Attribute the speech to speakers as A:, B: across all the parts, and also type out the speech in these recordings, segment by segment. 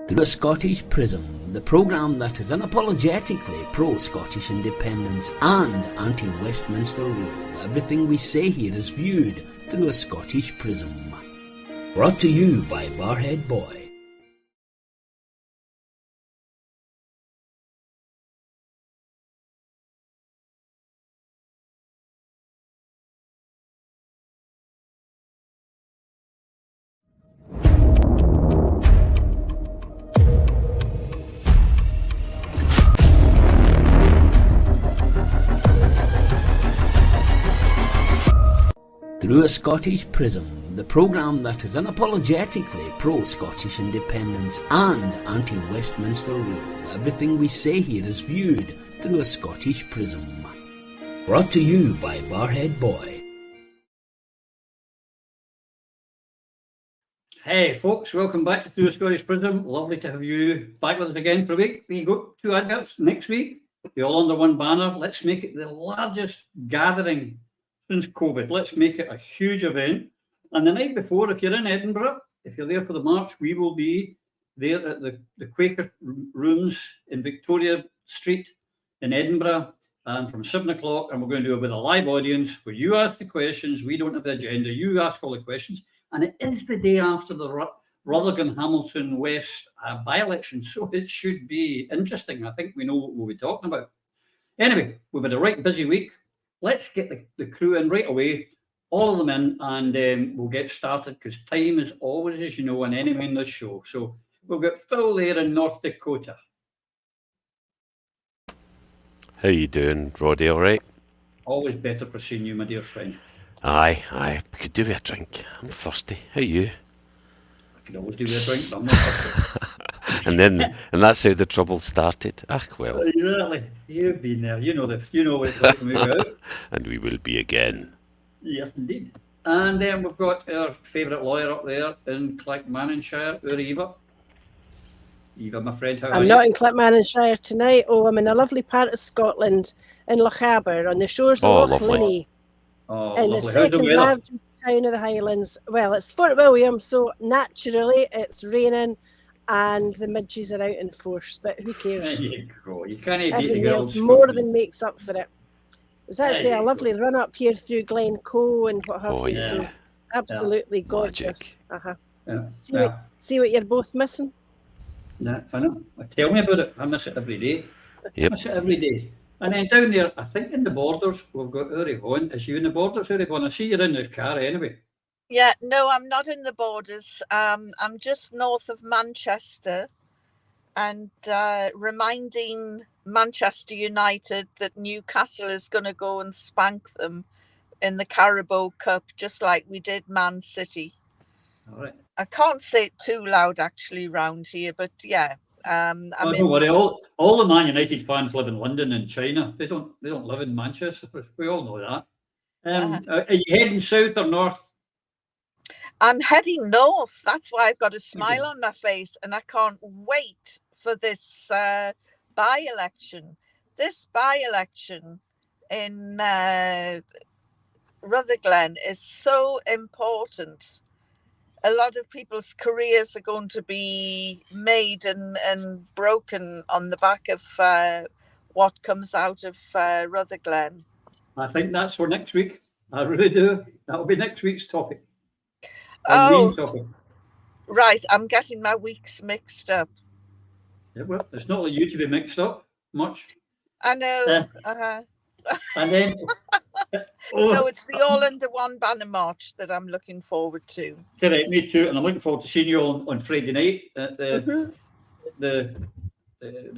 A: Through a Scottish Prism, the programme that is unapologetically pro-Scottish independence and anti-Westminster rule. Everything we say here is viewed through a Scottish Prism. Brought to you by Barhead Boy. Through a Scottish Prism, the programme that is unapologetically pro-Scottish independence and anti-Westminster rule. Everything we say here is viewed through a Scottish Prism. Brought to you by Barhead Boy.
B: Hey folks, welcome back to Through a Scottish Prism. Lovely to have you back with us again for a week. We got 2 adverts next week. We're all under one banner. Let's make it the largest gathering since COVID. Let's make it a huge event. And the night before, if you're in Edinburgh, if you're there for the march, we will be there at the Quaker Rooms in Victoria Street in Edinburgh from 7 o'clock. And we're going to do it with a live audience where you ask the questions. We don't have the agenda. You ask all the questions. And it is the day after the Rutherglen-Hamilton West by-election. So it should be interesting. I think we know what we'll be talking about. Anyway, we've had a right busy week. Let's get the crew in right away, all of them in, and we'll get started because time is always, as you know, an enemy in this show. So we've got Phil there in North Dakota.
C: How you doing, Roddy? All right?
B: Always better for seeing you, my dear friend.
C: Aye. We could do with a drink. I'm thirsty. How are you?
B: I could always do with a drink, but I'm not thirsty.
C: and that's how the trouble started. Well.
B: Exactly. You've been there. You know what it's like when we go out.
C: And we will be again.
B: Yes, indeed. And then we've got our favourite lawyer up there in Clackmannanshire, our Eva. Eva, my friend, how are you?
D: I'm not in Clackmannanshire tonight. Oh, I'm in a lovely part of Scotland, in Lochaber, on the shores of Loch Linney.
B: Oh,
D: in
B: lovely.
D: The second largest town of the Highlands. Well, it's Fort William, so naturally it's raining and the midges are out in force, but who cares?
B: There you go. You can't beat the
D: Everything
B: girls.
D: else more than makes up for it. It was actually a lovely run up here through Glencoe and what have you, so absolutely gorgeous. See what you're both missing?
B: Yeah, I know. Tell me about it. I miss it every day.
C: Yep.
B: I miss it every day. And then down there, I think in the Borders, we've got Yvonne. Is you in the Borders, Yvonne? I see you're in the car anyway.
E: Yeah, no, I'm not in the Borders. I'm just north of Manchester and reminding Manchester United that Newcastle is going to go and spank them in the Carabao Cup, just like we did Man City.
B: All right.
E: I can't say it too loud actually round here, but yeah.
B: Don't worry. All the Man United fans live in London and China. They don't live in Manchester. We all know that. Are you heading south or north?
E: I'm heading north. That's why I've got a smile on my face, and I can't wait for this by-election. This by-election in Rutherglen is so important. A lot of people's careers are going to be made and broken on the back of what comes out of Rutherglen.
B: I think that's for next week. I really do. That'll be next week's topic.
E: Right. I'm getting my weeks mixed up.
B: Yeah, well, it's not like you to be mixed up much.
E: I know.
B: And then...
E: No, it's the All Under One Banner March that I'm looking forward to.
B: Correct, me too. And I'm looking forward to seeing you on Friday night at the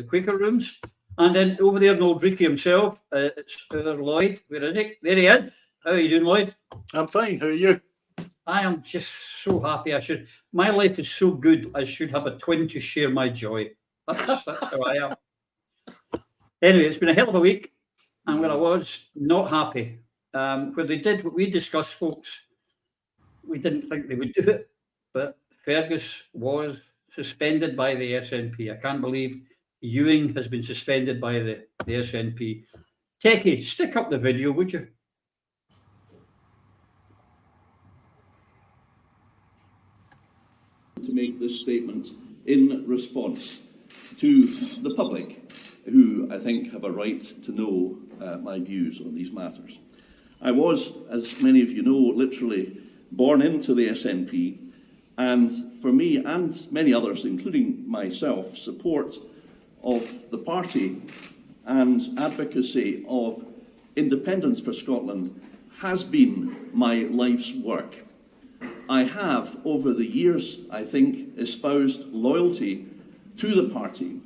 B: Quaker Rooms. And then over there in Old Ricky himself, it's Lloyd. Where is he? There he is. How are you doing, Lloyd?
F: I'm fine. How are you?
B: I am just so happy. My life is so good, I should have a twin to share my joy. That's how I am. Anyway, it's been a hell of a week. And where I was not happy. Where they did what we discussed, folks, we didn't think they would do it. But Fergus was suspended by the SNP. I can't believe Ewing has been suspended by the SNP. Techie, stick up the video, would you?
G: To make this statement.
F: in response to the public, who I think have a right to know my views on these matters. I was, as many of you know, literally born into the SNP, and for me and many others, including myself, support of the party and advocacy of independence for Scotland has been my life's work. I have, over the years, I think, espoused loyalty to the party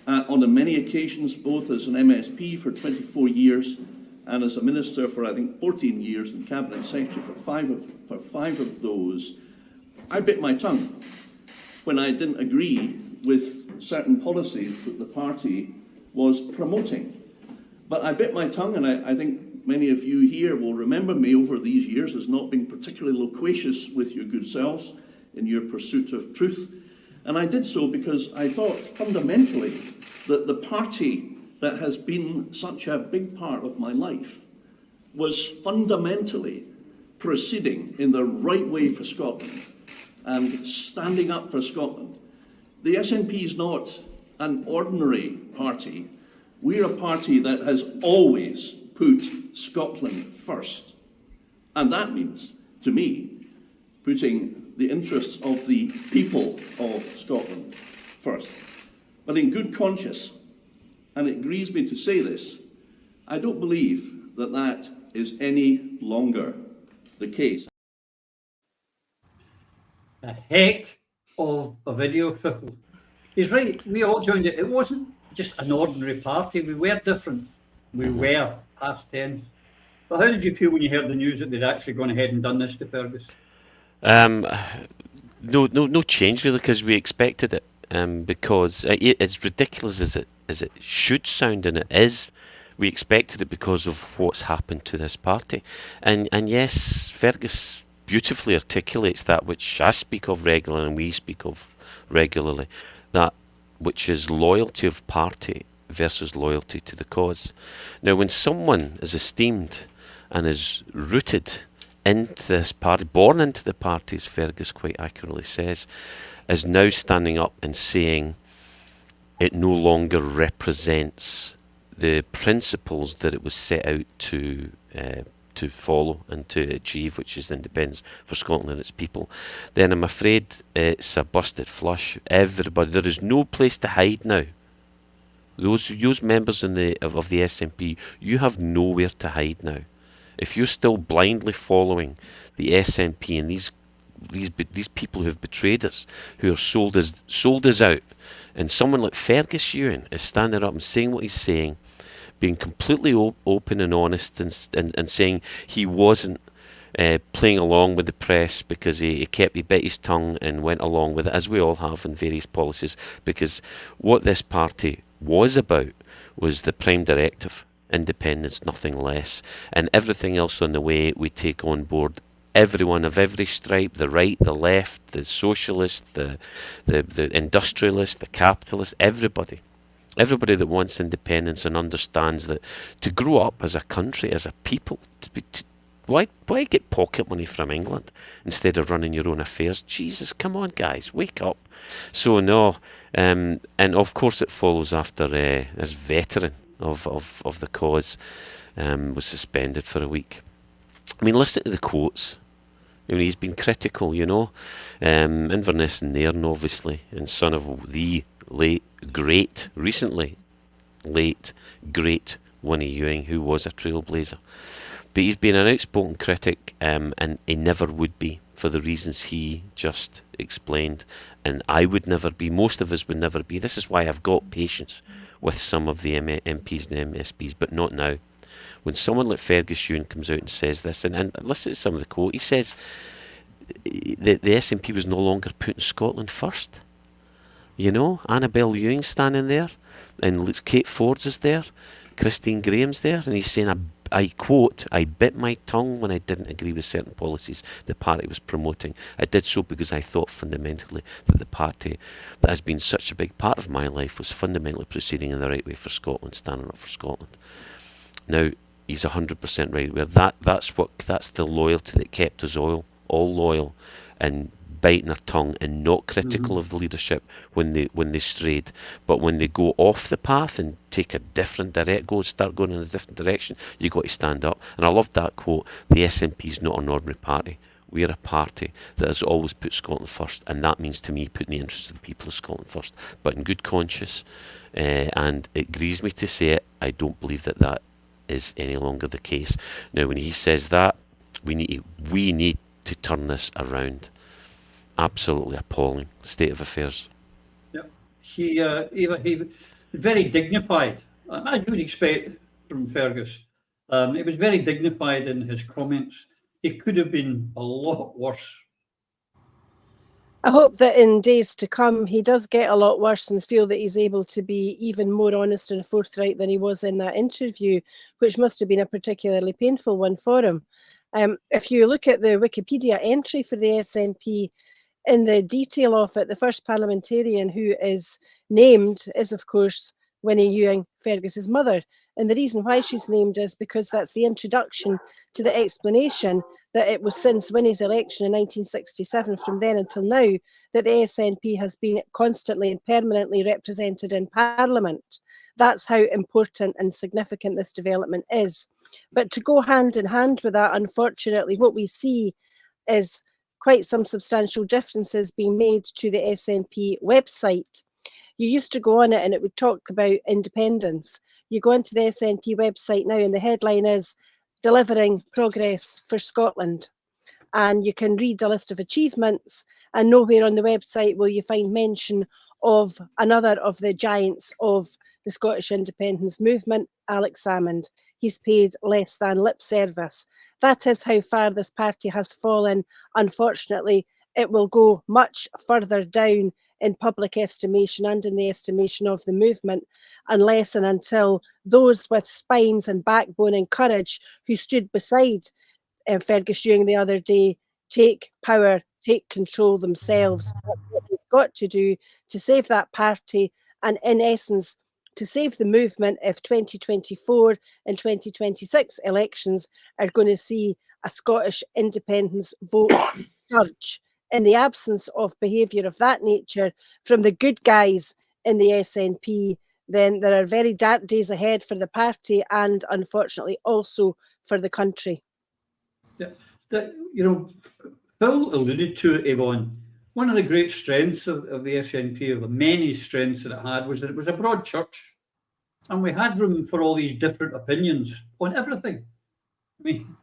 F: on many occasions, both as an MSP for 24 years and as a minister for, I think, 14 years and Cabinet Secretary for five of those. I bit my tongue when I didn't agree with certain policies that the party was promoting. But I bit my tongue, and I think many of you here will remember me over these years as not being particularly loquacious with your good selves in your pursuit of truth. And I did so because I thought fundamentally that the party that has been such a big part of my life was fundamentally proceeding in the right way for Scotland and standing up for Scotland. The SNP is not an ordinary party. We're a party that has always put Scotland first. And that means, to me, putting the interests of the people of Scotland first. But in good conscience, and it grieves me to say this, I don't believe that that is any longer the case.
B: A heck of a video, Fickle. He's right, we all joined it. It wasn't just an ordinary party, we were different. We were past tense. But how did you feel when you heard the news that they'd actually gone ahead and done this to Fergus?
C: No change really, because we expected it. Because as ridiculous as it should sound, and it is, we expected it because of what's happened to this party. And yes, Fergus beautifully articulates that which I speak of regularly and we speak of regularly, that which is loyalty of party versus loyalty to the cause. Now, when someone is esteemed and is rooted into this party, born into the party, as Fergus quite accurately says, is now standing up and saying it no longer represents the principles that it was set out to follow and to achieve, which is independence for Scotland and its people, then I'm afraid it's a busted flush. Everybody, there is no place to hide now. Those members of the SNP, you have nowhere to hide now. If you're still blindly following the SNP and these people who have betrayed us, who have sold us out, and someone like Fergus Ewing is standing up and saying what he's saying, being completely open and honest, and saying he wasn't playing along with the press because he bit his tongue and went along with it, as we all have in various policies, because what this party was about was the prime directive, independence, nothing less, and everything else on the way we take on board. Everyone of every stripe, the right, the left, the socialist, the industrialist, the capitalist, everybody that wants independence and understands that to grow up as a country, as a people, why get pocket money from England instead of running your own affairs? Jesus, come on, guys, wake up. So no, and of course it follows after this veteran of the cause was suspended for a week. I mean, listen to the quotes. I mean, he's been critical, Inverness and Nairn, obviously, and son of the recently late, great Winnie Ewing, who was a trailblazer. But he's been an outspoken critic, and he never would be, for the reasons he just explained. And I would never be, most of us would never be. This is why I've got patience with some of the MPs and MSPs, but not now. When someone like Fergus Ewing comes out and says this, and listen to some of the quote, he says the SNP was no longer putting Scotland first. Annabel Ewing's standing there, and Kate Ford's is there, Christine Graham's there, and he's saying, I quote, I bit my tongue when I didn't agree with certain policies the party was promoting. I did so because I thought fundamentally that the party that has been such a big part of my life was fundamentally proceeding in the right way for Scotland, standing up for Scotland. Now, he's 100% right. That's the loyalty that kept us all loyal and biting their tongue and not critical of the leadership when they strayed, but when they go off the path and take a different start going in a different direction, you got to stand up. And I loved that quote: "The SNP is not an ordinary party. We are a party that has always put Scotland first, and that means to me putting the interests of the people of Scotland first, but in good conscience." And it grieves me to say it, I don't believe that is any longer the case. Now, when he says that, we need to turn this around. Absolutely appalling state of affairs.
B: Yeah, he was very dignified, as you would expect from Fergus. He was very dignified in his comments. He could have been a lot worse.
D: I hope that in days to come, he does get a lot worse and feel that he's able to be even more honest and forthright than he was in that interview, which must have been a particularly painful one for him. If you look at the Wikipedia entry for the SNP, in the detail of it, the first parliamentarian who is named is, of course, Winnie Ewing, Fergus's mother. And the reason why she's named is because that's the introduction to the explanation that it was since Winnie's election in 1967, from then until now, that the SNP has been constantly and permanently represented in Parliament. That's how important and significant this development is. But to go hand in hand with that, unfortunately, what we see is quite some substantial differences being made to the SNP website. You used to go on it and it would talk about independence. You go into the SNP website now and the headline is "Delivering Progress for Scotland." And you can read a list of achievements, and nowhere on the website will you find mention of another of the giants of the Scottish independence movement, Alex Salmond. He's paid less than lip service. That is how far this party has fallen. Unfortunately, it will go much further down in public estimation and in the estimation of the movement, unless and until those with spines and backbone and courage who stood beside Fergus Ewing the other day take power, take control themselves. That's what they've got to do to save that party, and in essence, to save the movement if 2024 and 2026 elections are going to see a Scottish independence vote surge. In the absence of behaviour of that nature from the good guys in the SNP, then there are very dark days ahead for the party and, unfortunately, also for the country.
B: Yeah, Phil alluded to it, Yvonne. One of the great strengths of the SNP, of the many strengths that it had, was that it was a broad church. And we had room for all these different opinions on everything. I mean,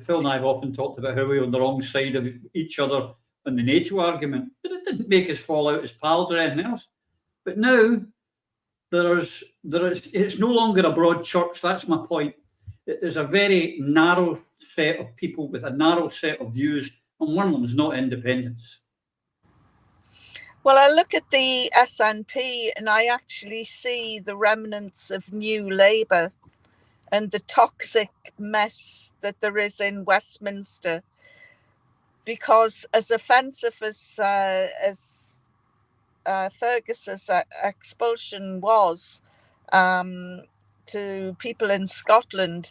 B: Phil and I have often talked about how we were on the wrong side of each other on the NATO argument, but it didn't make us fall out as pals or anything else. But now it's no longer a broad church. That's my point. There's a very narrow set of people with a narrow set of views, and one of them is not independence.
E: Well, I look at the SNP and I actually see the remnants of New Labour and the toxic mess that there is in Westminster. Because as offensive as Fergus's expulsion was to people in Scotland,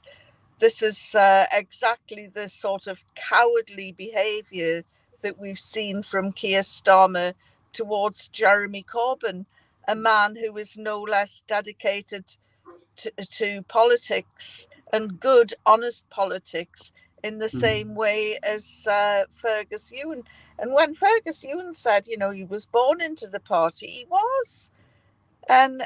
E: this is exactly the sort of cowardly behaviour that we've seen from Keir Starmer towards Jeremy Corbyn, a man who is no less dedicated to politics and good, honest politics in the same way as Fergus Ewing. And when Fergus Ewing said, he was born into the party, he was. And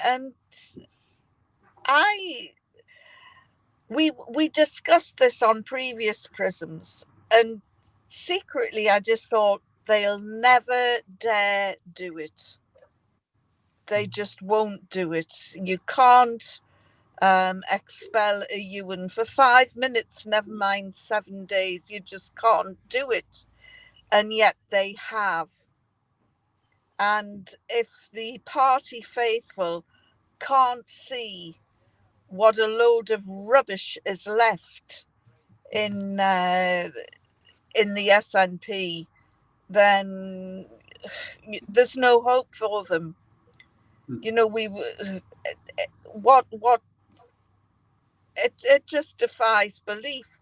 E: we discussed this on previous Prisms, and secretly I just thought, they'll never dare do it. They just won't do it. You can't expel a Ewing for 5 minutes, never mind 7 days. You just can't do it. And yet they have. And if the party faithful can't see what a load of rubbish is left in the SNP, then there's no hope for them. It just defies belief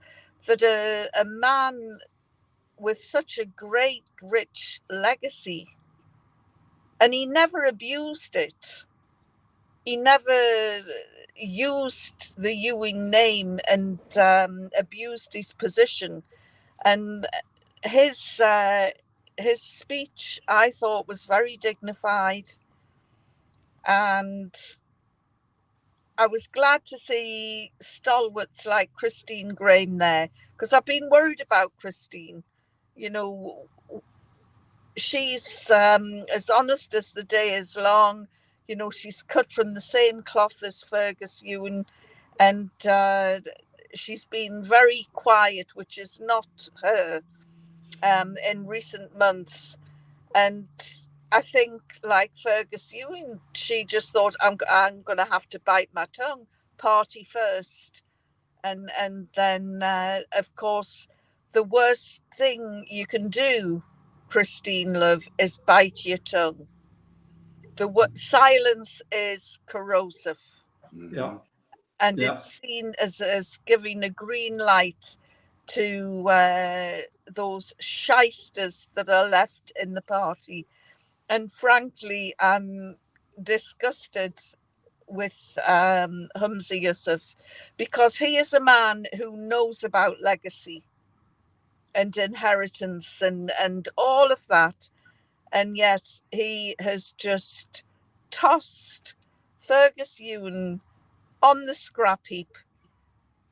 E: that a man with such a great, rich legacy. And he never abused it. He never used the Ewing name and abused his position. And his speech, I thought, was very dignified. And I was glad to see stalwarts like Christine Graham there, because I've been worried about Christine. You know, she's as honest as the day is long. You know, she's cut from the same cloth as Fergus Ewing, and she's been very quiet, which is not her, in recent months. And I think, like Fergus Ewing, she just thought, I'm going to have to bite my tongue, party first. And then, of course, the worst thing you can do, Christine, love, is bite your tongue. Silence is corrosive.
B: Yeah.
E: And it's seen as giving a green light to those shysters that are left in the party. And frankly, I'm disgusted with Humza Yousaf, because he is a man who knows about legacy and inheritance and all of that. And yet he has just tossed Fergus Ewing on the scrap heap.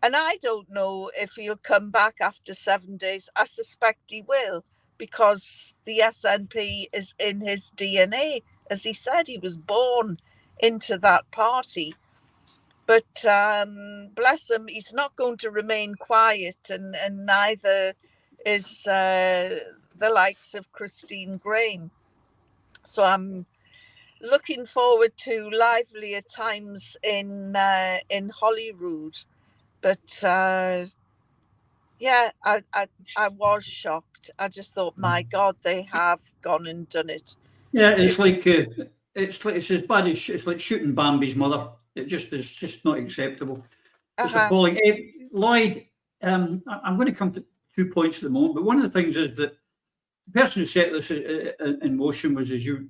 E: And I don't know if he'll come back after 7 days. I suspect he will, because the SNP is in his DNA. As he said, he was born into that party. But bless him, he's not going to remain quiet, and neither is the likes of Christine Graham. So I'm looking forward to livelier times in Holyrood. But yeah, I was shocked. I just thought, my God, they have gone and done it.
B: Yeah, it's like it's as bad as it's like shooting Bambi's mother. It's just not acceptable. It's appalling. Lloyd, I'm going to come to 2 points at the moment, but one of the things is that the person who set this in motion was, as you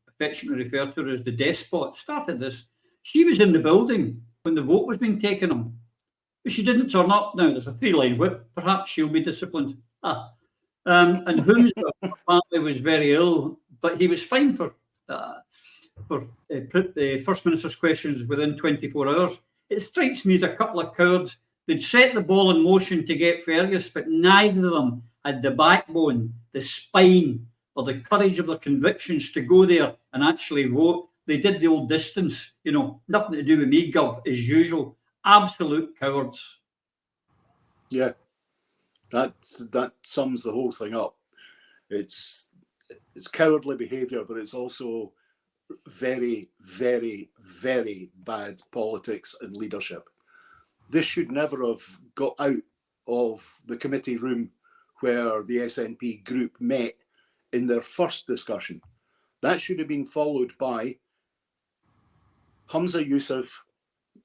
B: affectionately refer to her as the despot, started this. She was in the building when the vote was being taken on. But she didn't turn up. Now, there's a 3-line whip. Perhaps she'll be disciplined. And Humza apparently was very ill, but he was fine for the First Minister's questions within 24 hours. It strikes me as a couple of cowards. They'd set the ball in motion to get Fergus, but neither of them had the backbone, the spine, or the courage of their convictions to go there and actually vote. They did the old distance, you know, nothing to do with me, Gov, as usual. Absolute cowards.
G: Yeah, that sums the whole thing up. It's cowardly behaviour, but it's also very, very, very bad politics and leadership. This should never have got out of the committee room where the SNP group met in their first discussion. That should have been followed by Humza Yousaf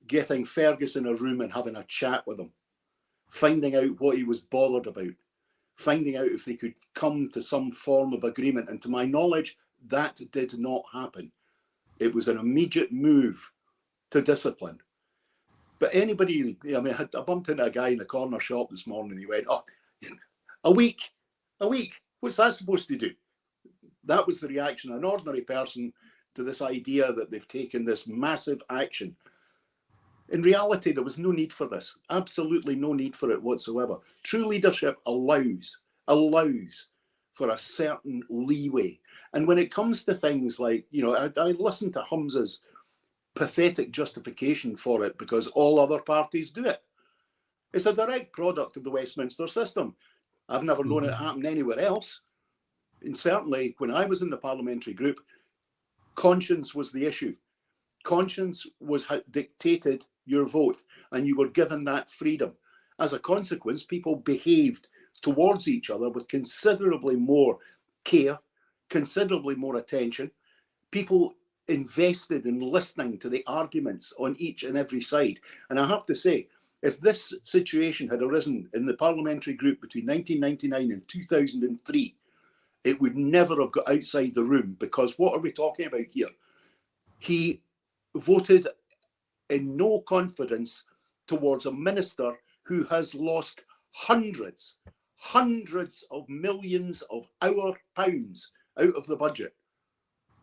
G: getting Fergus in a room and having a chat with him, finding out what he was bothered about, finding out if they could come to some form of agreement. And to my knowledge, that did not happen. It was an immediate move to discipline. But anybody, I mean, I bumped into a guy in the corner shop this morning. He went, "Oh, a week? What's that supposed to do?" That was the reaction of an ordinary person to this idea that they've taken this massive action. In reality, there was no need for this. Absolutely no need for it whatsoever. True leadership allows for a certain leeway. And when it comes to things like, you know, I listened to Humza's pathetic justification for it because all other parties do it. It's a direct product of the Westminster system. I've never known it happen anywhere else. And certainly when I was in the parliamentary group, conscience was the issue. Conscience was dictated your vote, and you were given that freedom. As a consequence, people behaved towards each other with considerably more care, considerably more attention. People invested in listening to the arguments on each and every side. And I have to say, if this situation had arisen in the parliamentary group between 1999 and 2003, it would never have got outside the room, because what are we talking about here? He voted in no confidence towards a minister who has lost hundreds of millions of our pounds out of the budget.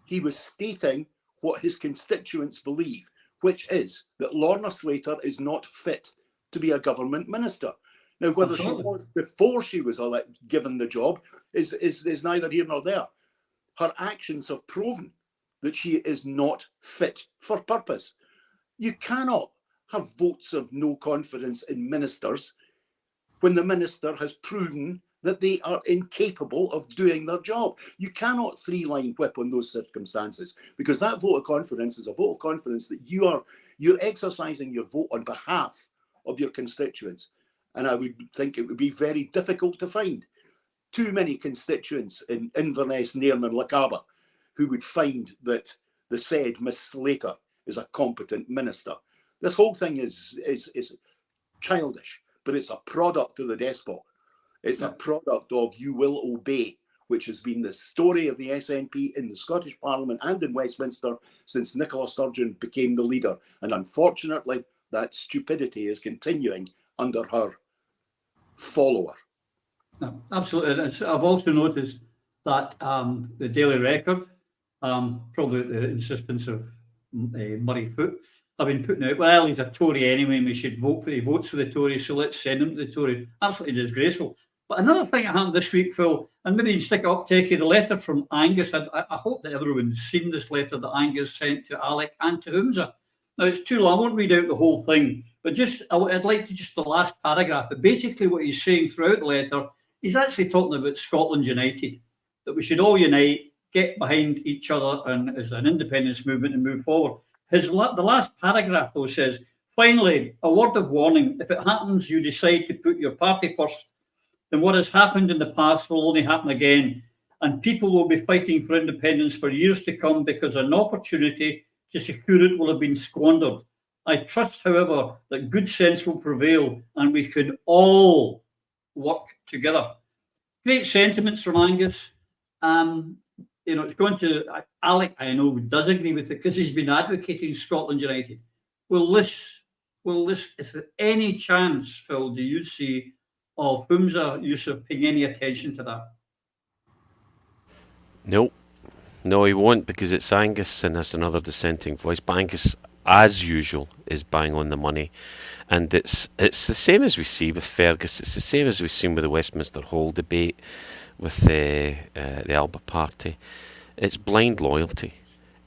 G: He was stating what his constituents believe, which is that Lorna Slater is not fit to be a government minister. Now, whether she was before she was given the job is neither here nor there. Her actions have proven that she is not fit for purpose. You cannot have votes of no confidence in ministers when the minister has proven that they are incapable of doing their job. You cannot three-line whip on those circumstances, because that vote of confidence is a vote of confidence that you're exercising your vote on behalf of your constituents. And I would think it would be very difficult to find too many constituents in Inverness, Nairn and Lochaber who would find that the said Miss Slater is a competent minister. This whole thing is childish, but it's a product of the despot. It's a product of you will obey, which has been the story of the SNP in the Scottish Parliament and in Westminster since Nicola Sturgeon became the leader. And unfortunately, that stupidity is continuing under her follower.
B: No, absolutely. I've also noticed that the Daily Record, probably at the insistence of Murray Foote, have been putting out, well, he's a Tory anyway, and we should vote for, he votes for the Tories, so let's send him to the Tories. Absolutely disgraceful. But another thing that happened this week, Phil, and maybe you stick it up, Techie, the letter from Angus. I hope that everyone's seen this letter that Angus sent to Alec and to Humza. Now, it's too long, I won't read out the whole thing, but just I'd like to just the last paragraph. But basically what he's saying throughout the letter, he's actually talking about Scotland United, that we should all unite, get behind each other and as an independence movement and move forward. The last paragraph, though, says, finally, a word of warning. If it happens you decide to put your party first, then what has happened in the past will only happen again, and people will be fighting for independence for years to come because an opportunity to secure it will have been squandered. I trust, however, that good sense will prevail and we can all work together. Great sentiments from Angus. It's going to Alec, I know, does agree with it because he's been advocating Scotland United. Will this, is there any chance, Phil, do you see, of Humza Yousaf paying any attention to that?
C: No, he won't, because it's Angus and there's another dissenting voice. But Angus, as usual, is bang on the money. And it's the same as we see with Fergus. It's the same as we've seen with the Westminster Hall debate, with the Alba Party. It's blind loyalty.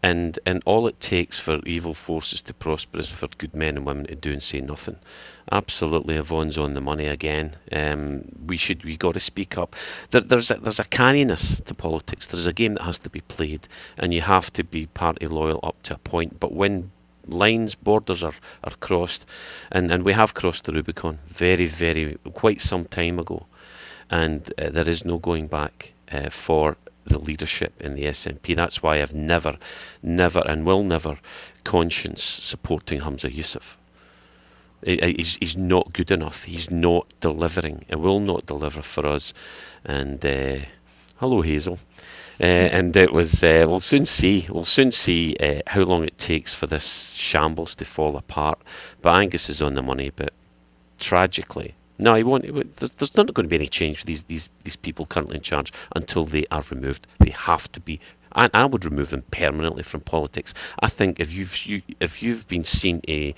C: And all it takes for evil forces to prosper is for good men and women to do and say nothing. Absolutely, Yvonne's on the money again. We got to speak up. There's a canniness to politics. There's a game that has to be played, and you have to be party loyal up to a point. But when borders are crossed, and we have crossed the Rubicon quite some time ago, and there is no going back for the leadership in the SNP. That's why I've never and will never conscience supporting Humza Yousaf. He's not good enough. He's not delivering. He will not deliver for us. And hello, Hazel. And it was. We'll soon see. We'll soon see how long it takes for this shambles to fall apart. But Angus is on the money. But tragically, no, he won't. There's not going to be any change for these people currently in charge until they are removed. They have to be. And I would remove them permanently from politics. I think if you've been seen to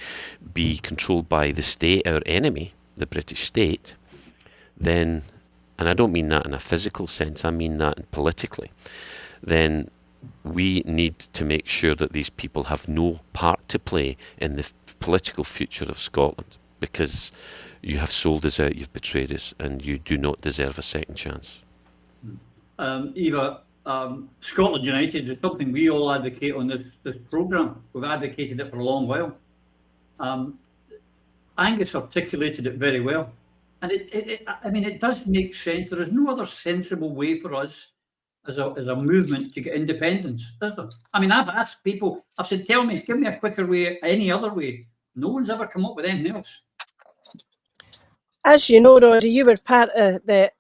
C: be controlled by the state, our enemy, the British state, then, and I don't mean that in a physical sense, I mean that politically, then we need to make sure that these people have no part to play in the political future of Scotland, because you have sold us out, you've betrayed us, and you do not deserve a second chance.
B: Eva, Scotland United is something we all advocate on this programme. We've advocated it for a long while. Angus articulated it very well. And it does make sense. There is no other sensible way for us as a movement to get independence, is there? I mean, I've asked people, I've said, give me a quicker way, any other way. No one's ever come up with anything else.
D: As you know, Roddy, you were part of the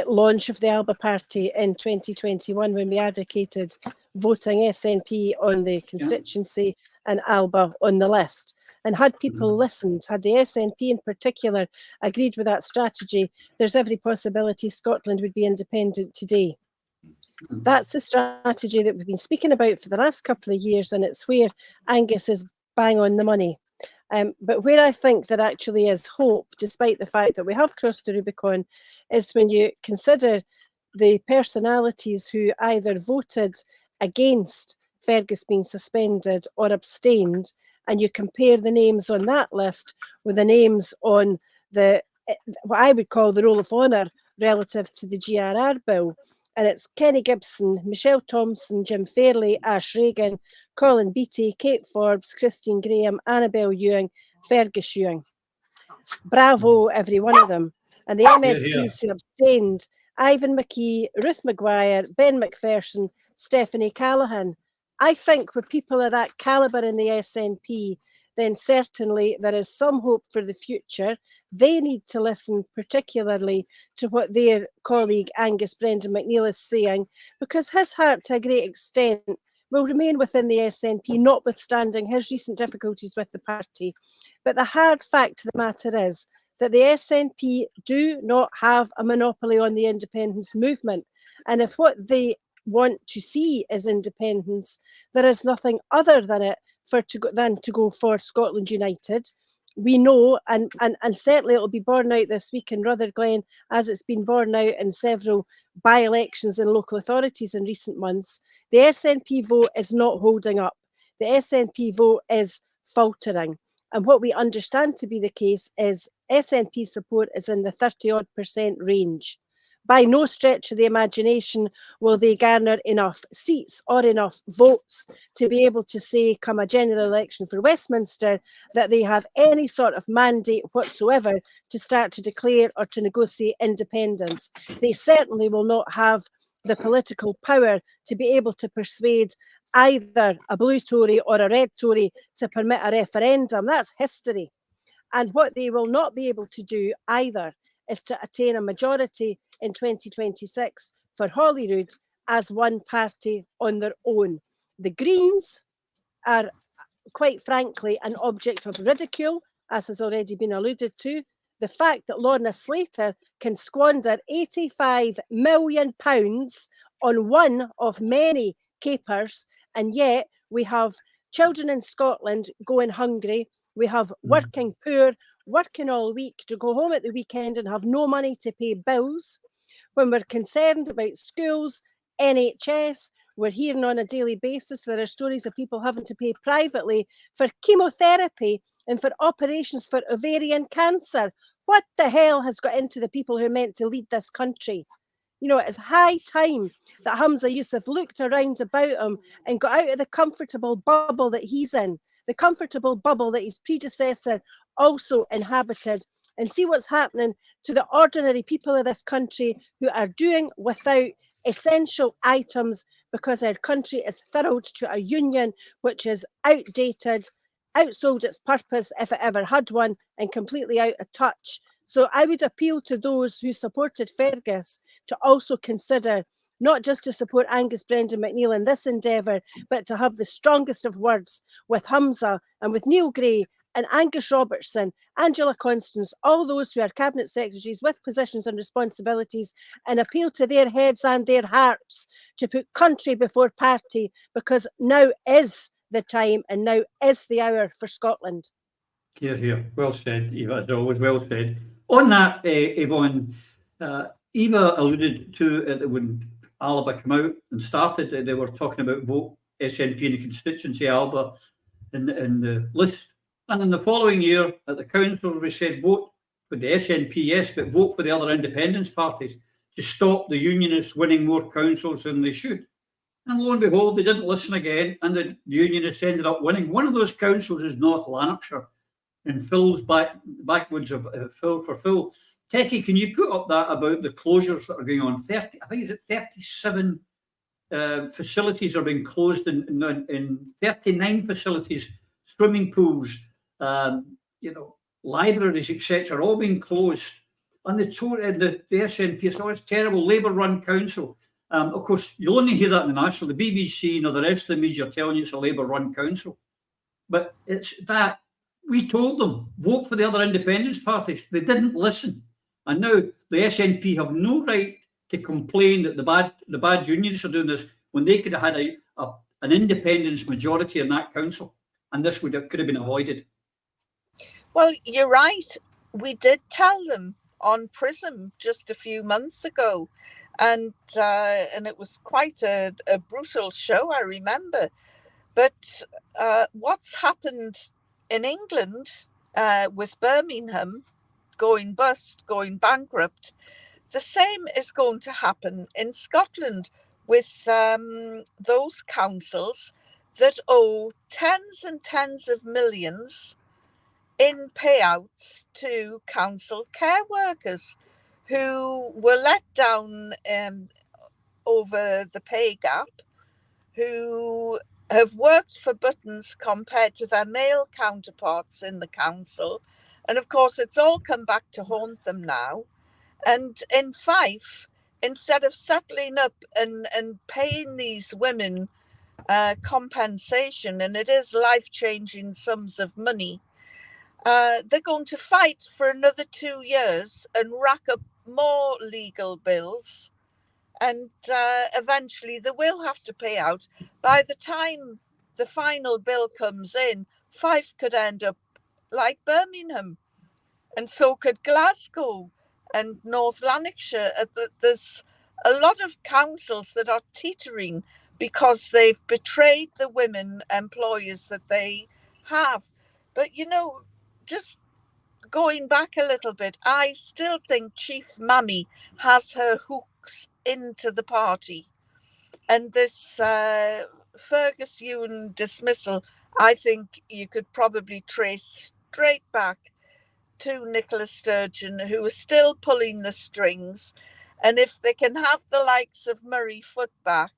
D: launch of the Alba Party in 2021 when we advocated voting SNP on the constituency and Alba on the list. And had people listened, had the SNP in particular agreed with that strategy, there's every possibility Scotland would be independent today. That's the strategy that we've been speaking about for the last couple of years, and it's where Angus is bang on the money. But where I think there actually is hope, despite the fact that we have crossed the Rubicon, is when you consider the personalities who either voted against Fergus being suspended or abstained, and you compare the names on that list with the names on the what I would call the roll of honour relative to the GRR bill. And it's Kenny Gibson, Michelle Thompson, Jim Fairley, Ash Regan, Colin Beattie, Kate Forbes, Christine Graham, Annabel Ewing, Fergus Ewing. Bravo, every one of them. And the MSPs who abstained, Ivan McKee, Ruth Maguire, Ben McPherson, Stephanie Callaghan. I think with people of that calibre in the SNP, then certainly there is some hope for the future. They need to listen particularly to what their colleague Angus Brendan McNeill is saying, because his heart to a great extent will remain within the SNP, notwithstanding his recent difficulties with the party. But the hard fact of the matter is that the SNP do not have a monopoly on the independence movement. And if what they want to see is independence, there is nothing other than it than to go for Scotland United. We know, and certainly it'll be borne out this week in Rutherglen, as it's been borne out in several by-elections in local authorities in recent months, the SNP vote is not holding up. The SNP vote is faltering. And what we understand to be the case is SNP support is in the 30-odd% range. By no stretch of the imagination will they garner enough seats or enough votes to be able to say, come a general election for Westminster, that they have any sort of mandate whatsoever to start to declare or to negotiate independence. They certainly will not have the political power to be able to persuade either a blue Tory or a red Tory to permit a referendum. That's history. And what they will not be able to do either is to attain a majority in 2026 for Holyrood as one party on their own. The Greens are, quite frankly, an object of ridicule, as has already been alluded to. The fact that Lorna Slater can squander £85 million on one of many capers, and yet we have children in Scotland going hungry. We have working poor working all week to go home at the weekend and have no money to pay bills. When we're concerned about schools, NHS, we're hearing on a daily basis there are stories of people having to pay privately for chemotherapy and for operations for ovarian cancer. What the hell has got into the people who are meant to lead this country? You know, it's high time that Humza Yousaf looked around about him and got out of the comfortable bubble that he's in, the comfortable bubble that his predecessor also inhabited, and see what's happening to the ordinary people of this country who are doing without essential items because our country is furrowed to a union which is outdated, outsold its purpose if it ever had one, and completely out of touch. So I would appeal to those who supported Fergus to also consider not just to support Angus Brendan McNeill in this endeavour, but to have the strongest of words with Humza and with Neil Gray and Angus Robertson, Angela Constance, all those who are cabinet secretaries with positions and responsibilities, and appeal to their heads and their hearts to put country before party, because now is the time and now is the hour for Scotland.
B: Hear, hear. Well said, Eva, as always, well said. On that, Yvonne, Eva alluded to it when Alba came out and started, they were talking about vote SNP in the constituency Alba in the list. And in the following year at the council, we said vote for the SNP, yes, but vote for the other independence parties to stop the unionists winning more councils than they should. And lo and behold, they didn't listen again, and the unionists ended up winning. One of those councils is North Lanarkshire, in Phil's backwoods of Phil for Phil. Techie, can you put up that about the closures that are going on? 30, I think it's 37 facilities are being closed in 39 facilities, swimming pools, libraries, etc., all being closed and the SNP, it's always terrible, Labour-run council. Of course, you'll only hear that in the National. The BBC and the rest of the media are telling you it's a Labour-run council. But it's that we told them, vote for the other independence parties. They didn't listen. And now the SNP have no right to complain that the bad unions are doing this when they could have had an independence majority in that council. And this could have been avoided.
E: Well, you're right. We did tell them on Prism just a few months ago. And it was quite a brutal show, I remember. But what's happened in England with Birmingham going bust, going bankrupt, the same is going to happen in Scotland with those councils that owe tens and tens of millions in payouts to council care workers who were let down over the pay gap, who have worked for buttons compared to their male counterparts in the council. And of course, it's all come back to haunt them now. And in Fife, instead of settling up and paying these women compensation, and it is life-changing sums of money, they're going to fight for another 2 years and rack up more legal bills. And eventually they will have to pay out. By the time the final bill comes in, Fife could end up like Birmingham. And so could Glasgow and North Lanarkshire. There's a lot of councils that are teetering because they've betrayed the women employers that they have. But, you know, just going back a little bit, I still think Chief Mammy has her hooks into the party. And this Fergus Ewing dismissal, I think you could probably trace straight back to Nicola Sturgeon, who is still pulling the strings. And if they can have the likes of Murray Foot back,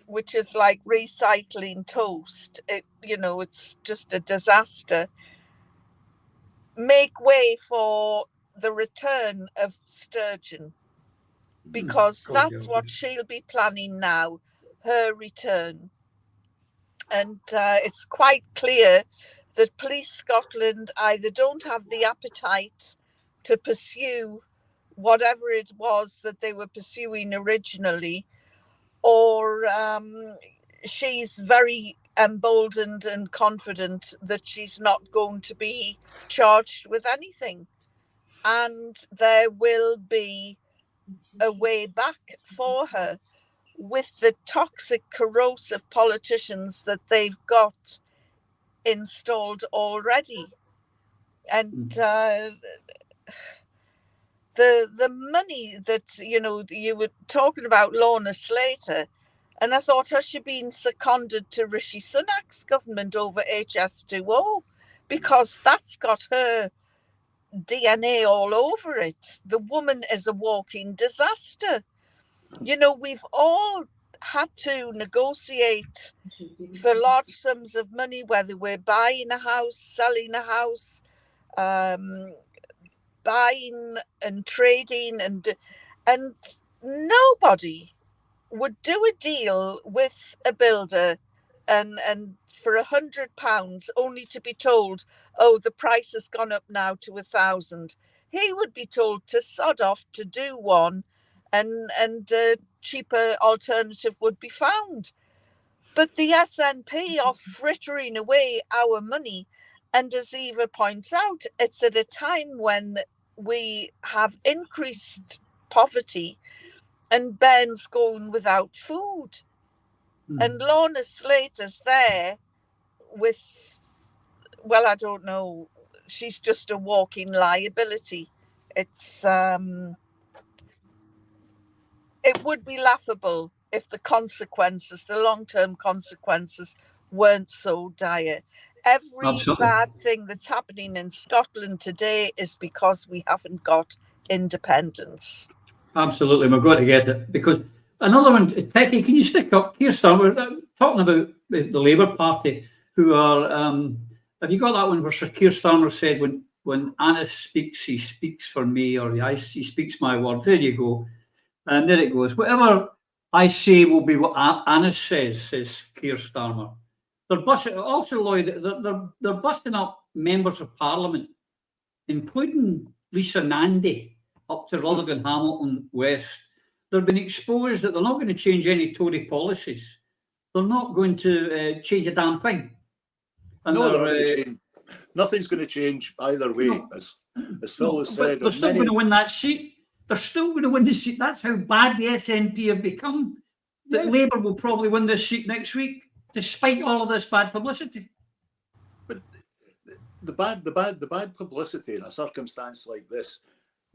E: which is like recycling toast, it's just a disaster. Make way for the return of Sturgeon, because that's what she'll be planning now, her return. And it's quite clear that Police Scotland either don't have the appetite to pursue whatever it was that they were pursuing originally, or she's very emboldened and confident that she's not going to be charged with anything. And there will be a way back for her with the toxic, corrosive politicians that they've got installed already. And the money that, you were talking about Lorna Slater, and I thought, has she been seconded to Rishi Sunak's government over HS2O? Because that's got her DNA all over it. The woman is a walking disaster. We've all had to negotiate for large sums of money, whether we're buying a house, selling a house, buying and trading, and nobody would do a deal with a builder and for £100 only to be told, oh, the price has gone up now to 1,000. He would be told to sod off, to do one, and a cheaper alternative would be found. But the SNP are frittering away our money, and as Eva points out, it's at a time when we have increased poverty and Ben's going without food. And Lorna Slater's there with, well, I don't know, she's just a walking liability. It's it would be laughable if the consequences, the long-term consequences, weren't so dire. Every
B: Absolutely.
E: bad thing that's happening in Scotland today is because we haven't got independence.
B: Absolutely, we've got to get it. Because another one, Techie, can you stick up? Keir Starmer, we're talking about the Labour Party, who are, have you got that one where Sir Keir Starmer said when when Annis speaks, he speaks for me, or he speaks my word. There you go. And there it goes. Whatever I say will be what Annis says Keir Starmer. They're busting, also, Lloyd, they're busting up members of Parliament, including Lisa Nandy, up to Rutherglen, Hamilton West. They've been exposed that they're not going to change any Tory policies. They're not going to change a damn thing. And
G: no, nothing's going to change either way, no. as Phil has said.
B: They're still going to win that seat. They're still going to win the seat. That's how bad the SNP have become. That Labour will probably win this seat next week, despite all of this bad publicity.
G: But the bad publicity in a circumstance like this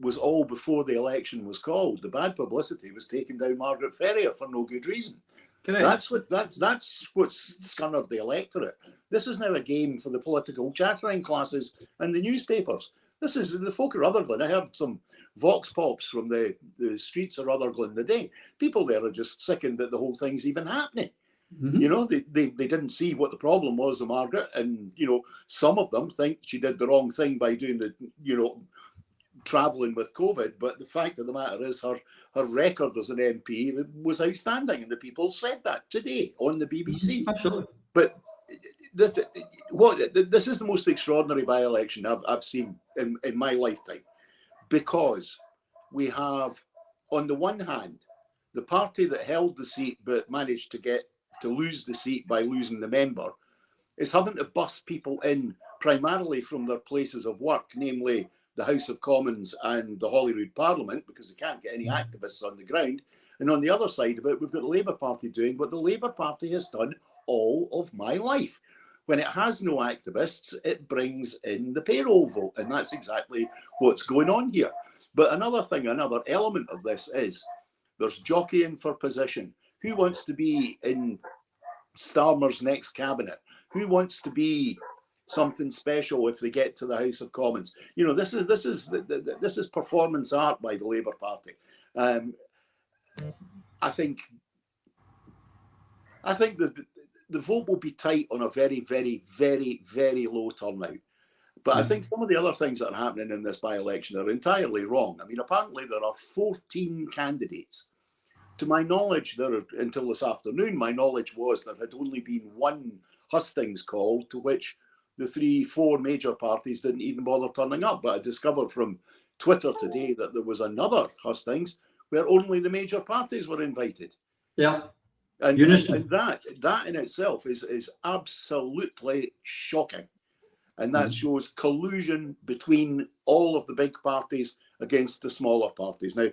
G: was all before the election was called. The bad publicity was taking down Margaret Ferrier for no good reason.
B: Correct.
G: That's what's scunnered the electorate. This is now a game for the political chattering classes and the newspapers. This is the folk of Rutherglen. I heard some vox pops from the streets of Rutherglen today. People there are just sickened that the whole thing's even happening. Mm-hmm. You know, they didn't see what the problem was of Margaret, and you know, some of them think she did the wrong thing by doing the, you know, travelling with COVID. But the fact of the matter is her record as an MP was outstanding, and the people said that today on the BBC.
B: Absolutely.
G: But this is the most extraordinary by-election I've seen in my lifetime, because we have, on the one hand, the party that held the seat but managed to lose the seat by losing the member is having to bus people in primarily from their places of work, namely the House of Commons and the Holyrood Parliament, because they can't get any activists on the ground. And on the other side of it, we've got the Labour Party doing what the Labour Party has done all of my life. When it has no activists, it brings in the payroll vote. And that's exactly what's going on here. But another element of this is there's jockeying for position. Who wants to be in Starmer's next cabinet? Who wants to be something special if they get to the House of Commons? You know, this is performance art by the Labour Party. I think the vote will be tight on a very, very, very, very low turnout. But I think some of the other things that are happening in this by-election are entirely wrong. I mean, apparently there are 14 candidates. To my knowledge, until this afternoon, my knowledge was there had only been one hustings call, to which the 3-4 major parties didn't even bother turning up. But I discovered from Twitter today that there was another hustings where only the major parties were invited.
B: Yeah.
G: And that in itself is absolutely shocking. And that shows collusion between all of the big parties against the smaller parties. Now,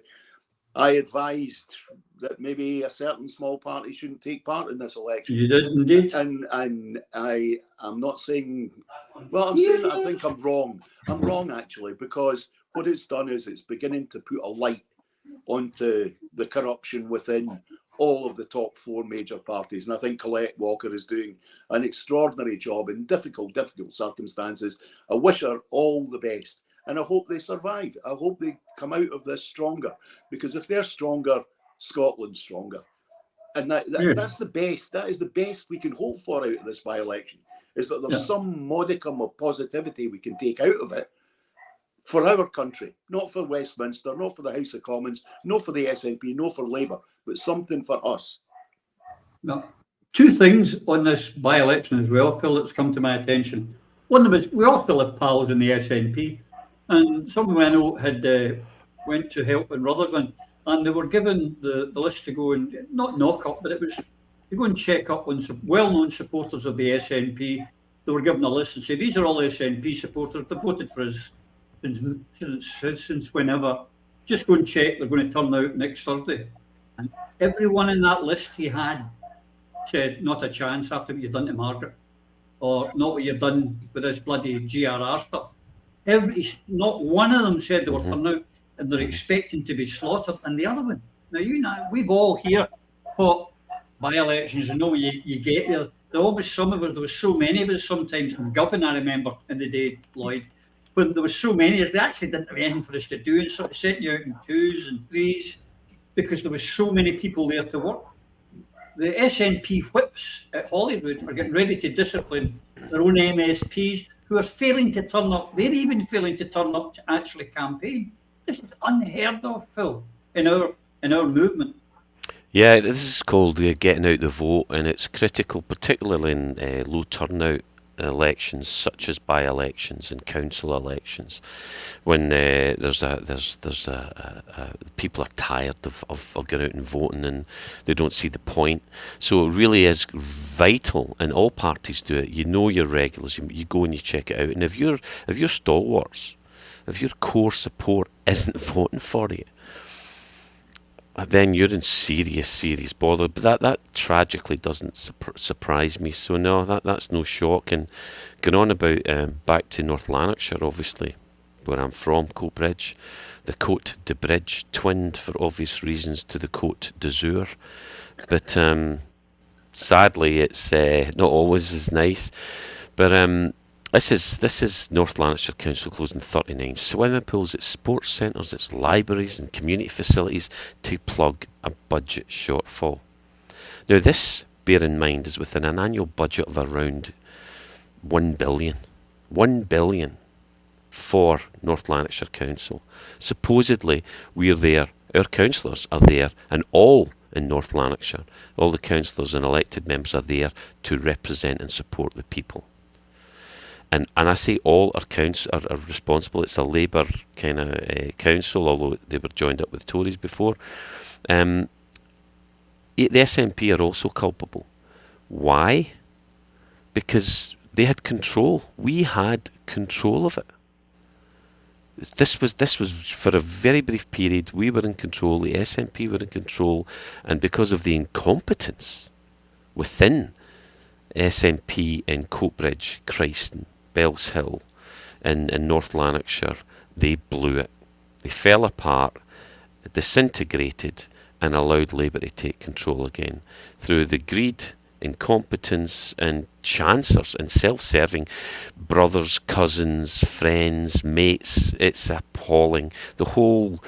G: I advised that maybe a certain small party shouldn't take part in this election.
B: You did indeed.
G: And I am not saying, well, I'm saying that I think I'm wrong. I'm wrong, actually, because what it's done is it's beginning to put a light onto the corruption within all of the top 4 major parties. And I think Colette Walker is doing an extraordinary job in difficult circumstances. I wish her all the best. And I hope they survive. I hope they come out of this stronger. Because if they're stronger, Scotland's stronger. And that's the best. That is the best we can hope for out of this by-election, is that there's some modicum of positivity we can take out of it for our country, not for Westminster, not for the House of Commons, not for the SNP, not for Labour, but something for us.
B: Now, 2 things on this by-election as well, Phil, that's come to my attention. One of them is we all still have pals in the SNP, and someone I know had went to help in Rutherglen, and they were given the list to go and, not knock up, but it was to go and check up on some well-known supporters of the SNP. They were given a list and say, these are all SNP supporters, they voted for us since whenever. Just go and check, they're going to turn out next Thursday. And everyone in that list he had said, not a chance after what you've done to Margaret, or not what you've done with this bloody GRR stuff. Not one of them said they were turning out and they're expecting to be slaughtered. And the other one, now we've all here fought by-elections, and know when you get there, there always some of us, there was so many of us sometimes, and Govan, I remember in the day, Lloyd, when there was so many of us, they actually didn't have anything for us to do, and sort of sent you out in 2s and 3s because there was so many people there to work. The SNP whips at Holyrood are getting ready to discipline their own MSPs who are failing to turn up. They're even failing to turn up to actually campaign. This is unheard of, Phil, in our movement.
C: Yeah, this is called getting out the vote, and it's critical, particularly in low turnout elections, such as by-elections and council elections, when people are tired of going out and voting and they don't see the point. So it really is vital, and all parties do it. You know your regulars, you go and you check it out, and if your stalwarts, if your core support isn't voting for you, then you're in serious bother. But that tragically doesn't surprise me. So no, that's no shock. And going on about back to North Lanarkshire, obviously, where I'm from, Coatbridge, the Côte de Bridge, twinned for obvious reasons to the Côte d'Azur. But sadly, it's not always as nice. But this is North Lanarkshire Council closing 39 swimming pools, its sports centres, its libraries and community facilities to plug a budget shortfall. Now this, bear in mind, is within an annual budget of around 1 billion. 1 billion for North Lanarkshire Council. Supposedly we're there, our councillors are there, and all in North Lanarkshire, all the councillors and elected members are there to represent and support the people. And I say all are responsible. It's a Labour kind of council, although they were joined up with Tories before. The SNP are also culpable. Why? Because they had control. We had control of it. This was for a very brief period. We were in control. The SNP were in control, and because of the incompetence within SNP in Coatbridge, Christen, Bells Hill, in North Lanarkshire, they blew it. They fell apart, disintegrated, and allowed Labour to take control again through the greed, incompetence, and chancers and self-serving brothers, cousins, friends, mates. It's appalling. The whole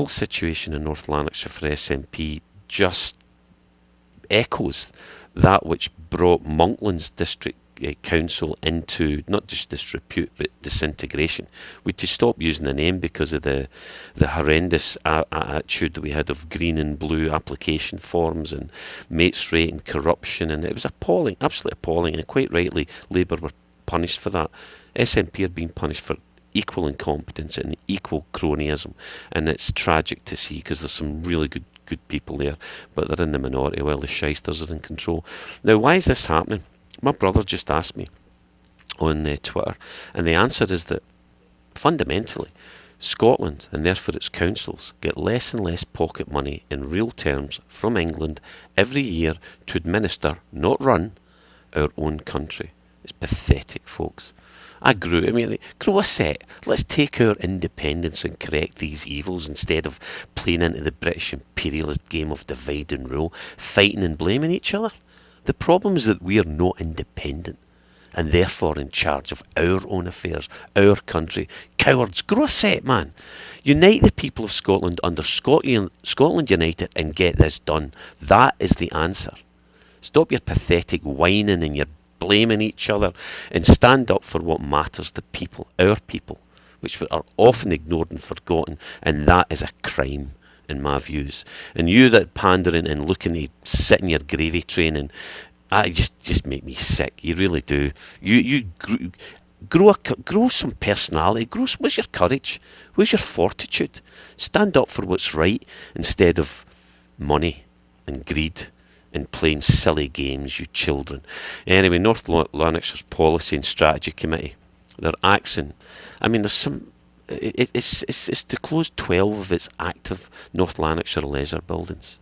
C: situation in North Lanarkshire for SNP just echoes that which brought Monkland's district council into not just disrepute but disintegration. We had to stop using the name because of the horrendous attitude that we had of green and blue application forms and mates rate and corruption, and it was appalling, absolutely appalling, and quite rightly Labour were punished for that. SNP are being punished for equal incompetence and equal cronyism, and it's tragic to see because there's some really good people there, but they're in the minority while the shysters are in control. Now, why is this happening? My brother just asked me on Twitter, and the answer is that fundamentally Scotland, and therefore its councils, get less and less pocket money in real terms from England every year to administer, not run, our own country. It's pathetic, folks. Grow a set. Let's take our independence and correct these evils instead of playing into the British imperialist game of divide and rule, fighting and blaming each other. The problem is that we are not independent and therefore in charge of our own affairs, our country. Cowards, grow a set, man. Unite the people of Scotland under Scotland United and get this done. That is the answer. Stop your pathetic whining and your blaming each other and stand up for what matters, the people, our people, which are often ignored and forgotten, and that is a crime in my views. And you that pandering and looking to sit in your gravy train, and just make me sick. You really do. You grow some personality. Where's your courage? Where's your fortitude? Stand up for what's right instead of money and greed and playing silly games, you children. Anyway, North Lanarkshire's Policy and Strategy Committee, they're axing. There's some. It's to close 12 of its active North Lanarkshire leisure buildings.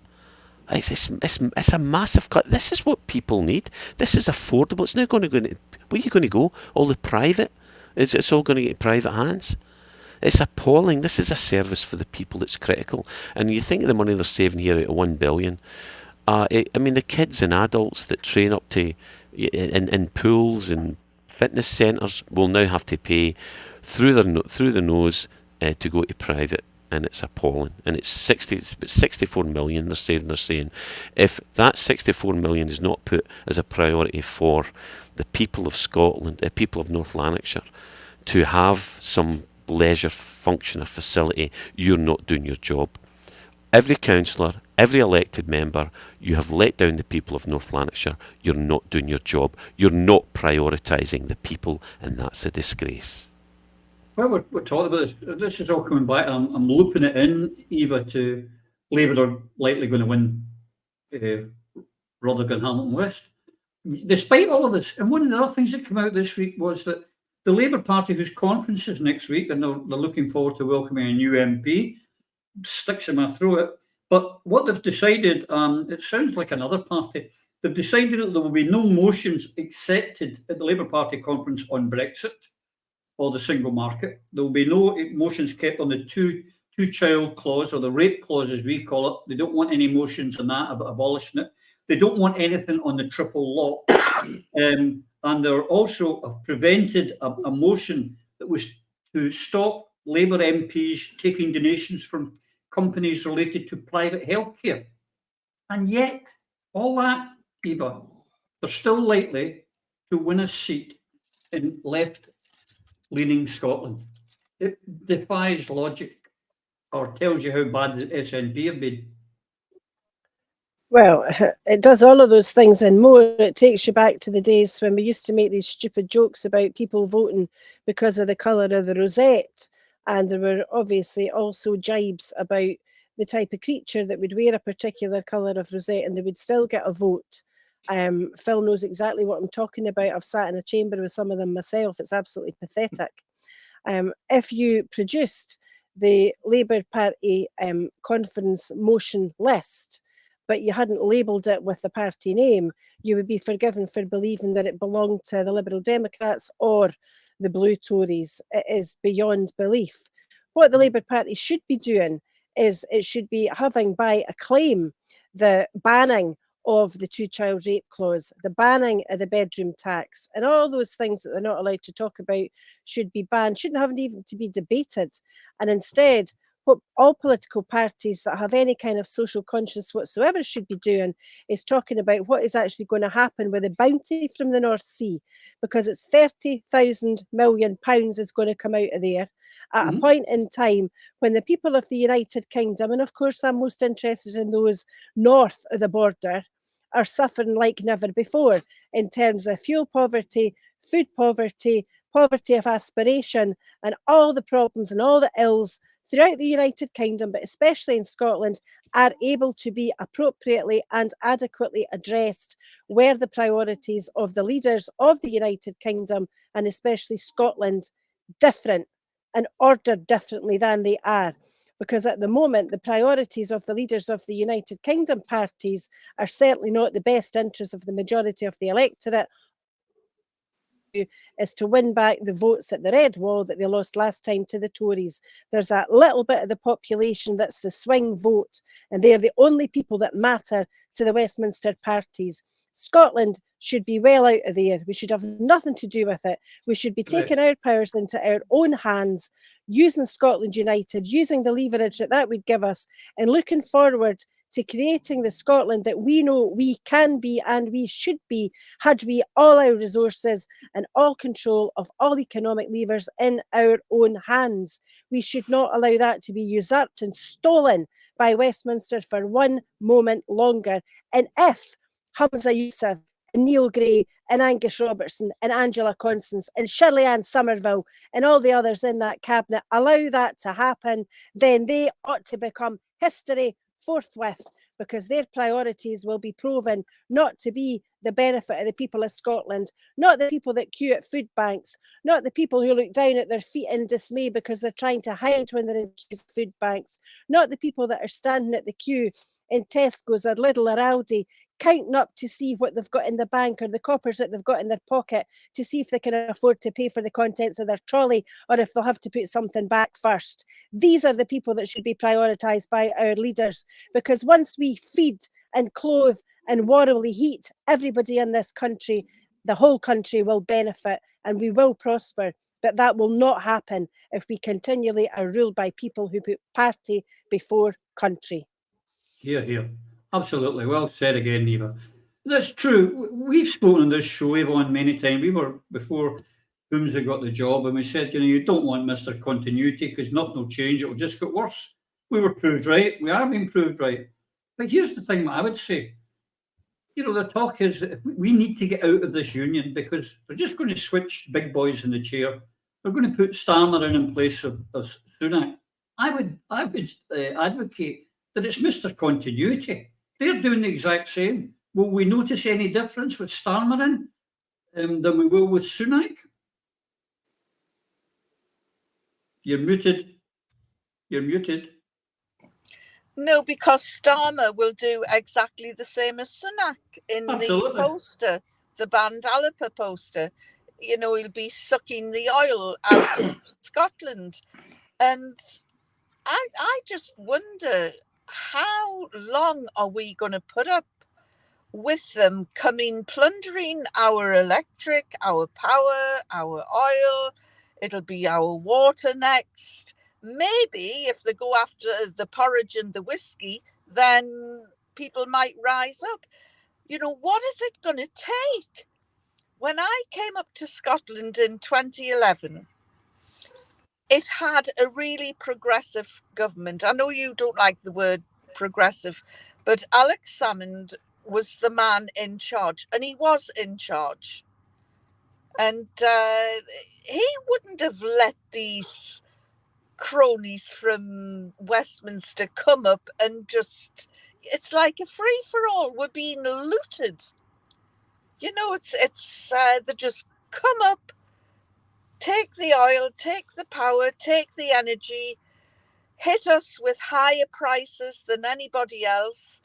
C: It's a massive cut. This is what people need. This is affordable. It's not going to go into, where are you going to go? All the private? It's all going to get private hands. It's appalling. This is a service for the people that's critical. And you think of the money they're saving here at 1 billion. The kids and adults that train up to in pools and fitness centres will now have to pay through the nose to go to private and it's appalling. And it's about 64 million. They're saying, if that 64 million is not put as a priority for the people of Scotland, the people of North Lanarkshire, to have some leisure function or facility, you're not doing your job. Every councillor, every elected member, you have let down the people of North Lanarkshire. You're not doing your job. You're not prioritising the people, and that's a disgrace.
B: Well, we're talking about this. This is all coming back. I'm looping it in, Eva, to Labour are likely going to win Rutherglen, Hamilton West. Despite all of this, and one of the other things that came out this week was that the Labour Party, whose conference is next week, and they're looking forward to welcoming a new MP, sticks in my throat. But what they've decided, it sounds like another party, they've decided that there will be no motions accepted at the Labour Party conference on Brexit or the single market. There will be no motions kept on the two-child clause, or the rape clause as we call it. They don't want any motions on that about abolishing it. They don't want anything on the triple law. And they're also have prevented a motion that was to stop Labour MPs taking donations from companies related to private healthcare. And yet, all that, Eva, they're still likely to win a seat in left-leaning Scotland. It defies logic, or tells you how bad the SNP have been.
D: Well, it does all of those things and more. It takes you back to the days when we used to make these stupid jokes about people voting because of the colour of the rosette. And there were obviously also jibes about the type of creature that would wear a particular colour of rosette and they would still get a vote. Phil knows exactly what I'm talking about. I've sat in a chamber with some of them myself. It's absolutely pathetic. If you produced the Labour Party conference motion list, but you hadn't labelled it with the party name, you would be forgiven for believing that it belonged to the Liberal Democrats or the Blue Tories. It is beyond belief. What the Labour Party should be doing is it should be having by acclaim the banning of the two-child rape clause, the banning of the bedroom tax, and all those things that they're not allowed to talk about should be banned, shouldn't have even to be debated. And instead, what all political parties that have any kind of social conscience whatsoever should be doing is talking about what is actually going to happen with the bounty from the North Sea, because it's £30,000 million is going to come out of there at a point in time when the people of the United Kingdom, and of course I'm most interested in those north of the border, are suffering like never before in terms of fuel poverty, food poverty, poverty of aspiration, and all the problems and all the ills throughout the United Kingdom, but especially in Scotland, are able to be appropriately and adequately addressed where the priorities of the leaders of the United Kingdom, and especially Scotland, different and ordered differently than they are. Because at the moment, the priorities of the leaders of the United Kingdom parties are certainly not the best interests of the majority of the electorate, is to win back the votes at the Red Wall that they lost last time to the Tories. There's that little bit of the population that's the swing vote, and they're the only people that matter to the Westminster parties. Scotland should be well out of there. We should have nothing to do with it. We should be taking our powers into our own hands, using Scotland United, using the leverage that would give us, and looking forward to creating the Scotland that we know we can be and we should be, had we all our resources and all control of all economic levers in our own hands. We should not allow that to be usurped and stolen by Westminster for one moment longer. And if Hamza Yousaf and Neil Gray and Angus Robertson and Angela Constance and Shirley Ann Somerville and all the others in that cabinet allow that to happen, then they ought to become history forthwith, because their priorities will be proven not to be the benefit of the people of Scotland, not the people that queue at food banks, not the people who look down at their feet in dismay because they're trying to hide when they're in food banks, not the people that are standing at the queue in Tesco's or Lidl or Aldi, counting up to see what they've got in the bank or the coppers that they've got in their pocket to see if they can afford to pay for the contents of their trolley or if they'll have to put something back first. These are the people that should be prioritised by our leaders, because once we feed and clothe and warmly heat everybody in this country, the whole country will benefit and we will prosper. But that will not happen if we continually are ruled by people who put party before country.
B: Here, here. Absolutely. Well said again, Eva. That's true. We've spoken on this show, Yvonne, many times. We were, before Boomsby got the job, and we said, you don't want Mr. Continuity because nothing will change. It will just get worse. We were proved right. We are being proved right. But here's the thing I would say. The talk is that we need to get out of this union because they're just going to switch big boys in the chair. They're going to put Starmer in place of Sunak. I would advocate that it's Mr. Continuity. They're doing the exact same. Will we notice any difference with Starmer in than we will with Sunak? You're muted. You're muted.
E: No, because Starmer will do exactly the same as Sunak in the poster, the Band Alipper poster. He'll be sucking the oil out of Scotland. And I just wonder, how long are we going to put up with them coming plundering our electric, our power, our oil? It'll be our water next. Maybe if they go after the porridge and the whiskey, then people might rise up. What is it going to take? When I came up to Scotland in 2011, it had a really progressive government. I know you don't like the word progressive, but Alex Salmond was the man in charge, and he was in charge. And he wouldn't have let these cronies from Westminster come up and it's like a free-for-all. We're being looted. It's they just come up, take the oil, take the power, take the energy, hit us with higher prices than anybody else.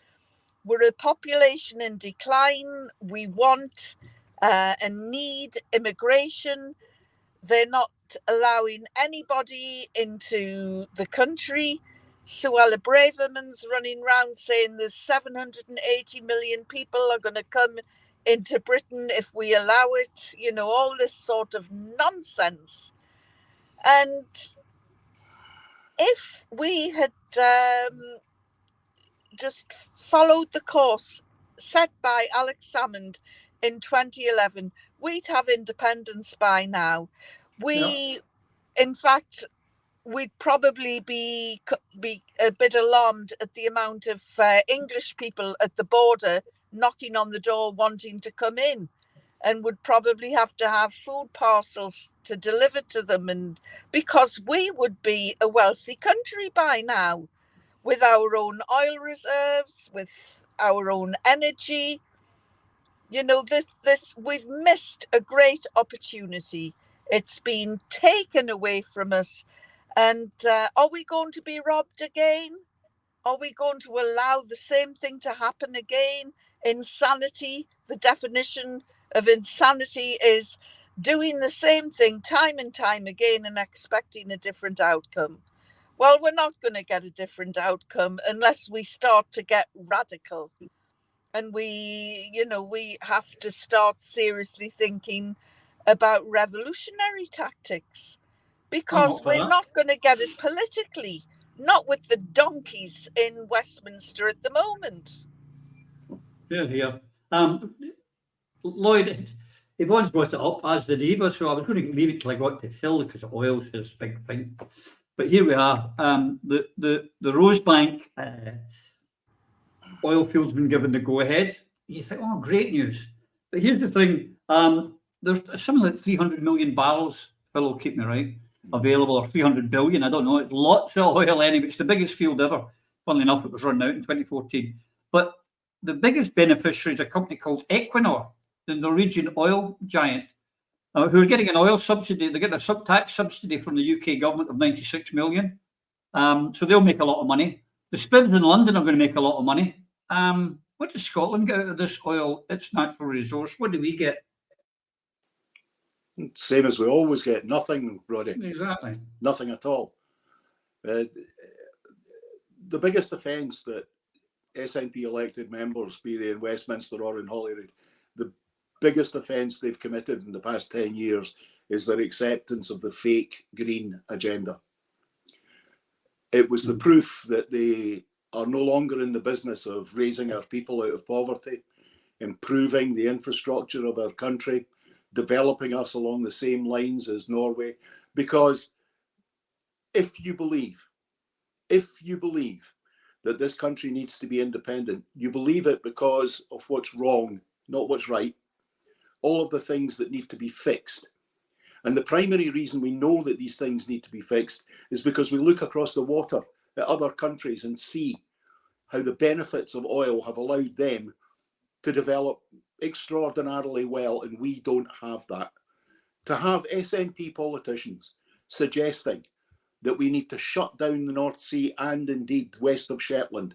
E: We're a population in decline. We want and need immigration. They're not allowing anybody into the country. Suella Braverman's running around saying there's 780 million people are going to come into Britain if we allow it. All this sort of nonsense. And if we had just followed the course set by Alex Salmond in 2011, we'd have independence by now. In fact, we'd probably be a bit alarmed at the amount of English people at the border knocking on the door wanting to come in, and would probably have to have food parcels to deliver to them, and because we would be a wealthy country by now, with our own oil reserves, with our own energy. We've missed a great opportunity. It's been taken away from us. And are we going to be robbed again? Are we going to allow the same thing to happen again? Insanity, the definition of insanity is doing the same thing time and time again and expecting a different outcome. Well, we're not going to get a different outcome unless we start to get radical. And we have to start seriously thinking about revolutionary tactics, because we're not going to get it politically, not with the donkeys in Westminster at the moment.
B: Yeah. Lloyd, Yvonne's brought it up, as did Eva, so I was going to leave it till I got to Hill because oil's this big thing. But here we are. The Rosebank oil field's been given the go-ahead. You think, oh, great news. But here's the thing. There's something like 300 million barrels, Phil will keep me right, available, or 300 billion, I don't know. It's lots of oil anyway. It's the biggest field ever. Funnily enough, it was run out in 2014. But the biggest beneficiary is a company called Equinor, the Norwegian oil giant, who are getting an oil subsidy. They're getting a tax subsidy from the UK government of 96 million. So they'll make a lot of money. The Spivs in London are going to make a lot of money. What does Scotland get out of this oil? Its natural resource. What do we get?
G: Same as we always get. Nothing, Roddy.
B: Exactly.
G: Nothing at all. The biggest offence that SNP elected members, be they in Westminster or in Holyrood, the biggest offence they've committed in the past 10 years is their acceptance of the fake green agenda. It was the proof that they are no longer in the business of raising our people out of poverty, improving the infrastructure of our country, developing us along the same lines as Norway. Because if you believe that this country needs to be independent, you believe it because of what's wrong, not what's right, all of the things that need to be fixed. And the primary reason we know that these things need to be fixed is because we look across the water at other countries and see how the benefits of oil have allowed them to develop extraordinarily well, and we don't have that. To have SNP politicians suggesting that we need to shut down the North Sea and indeed west of Shetland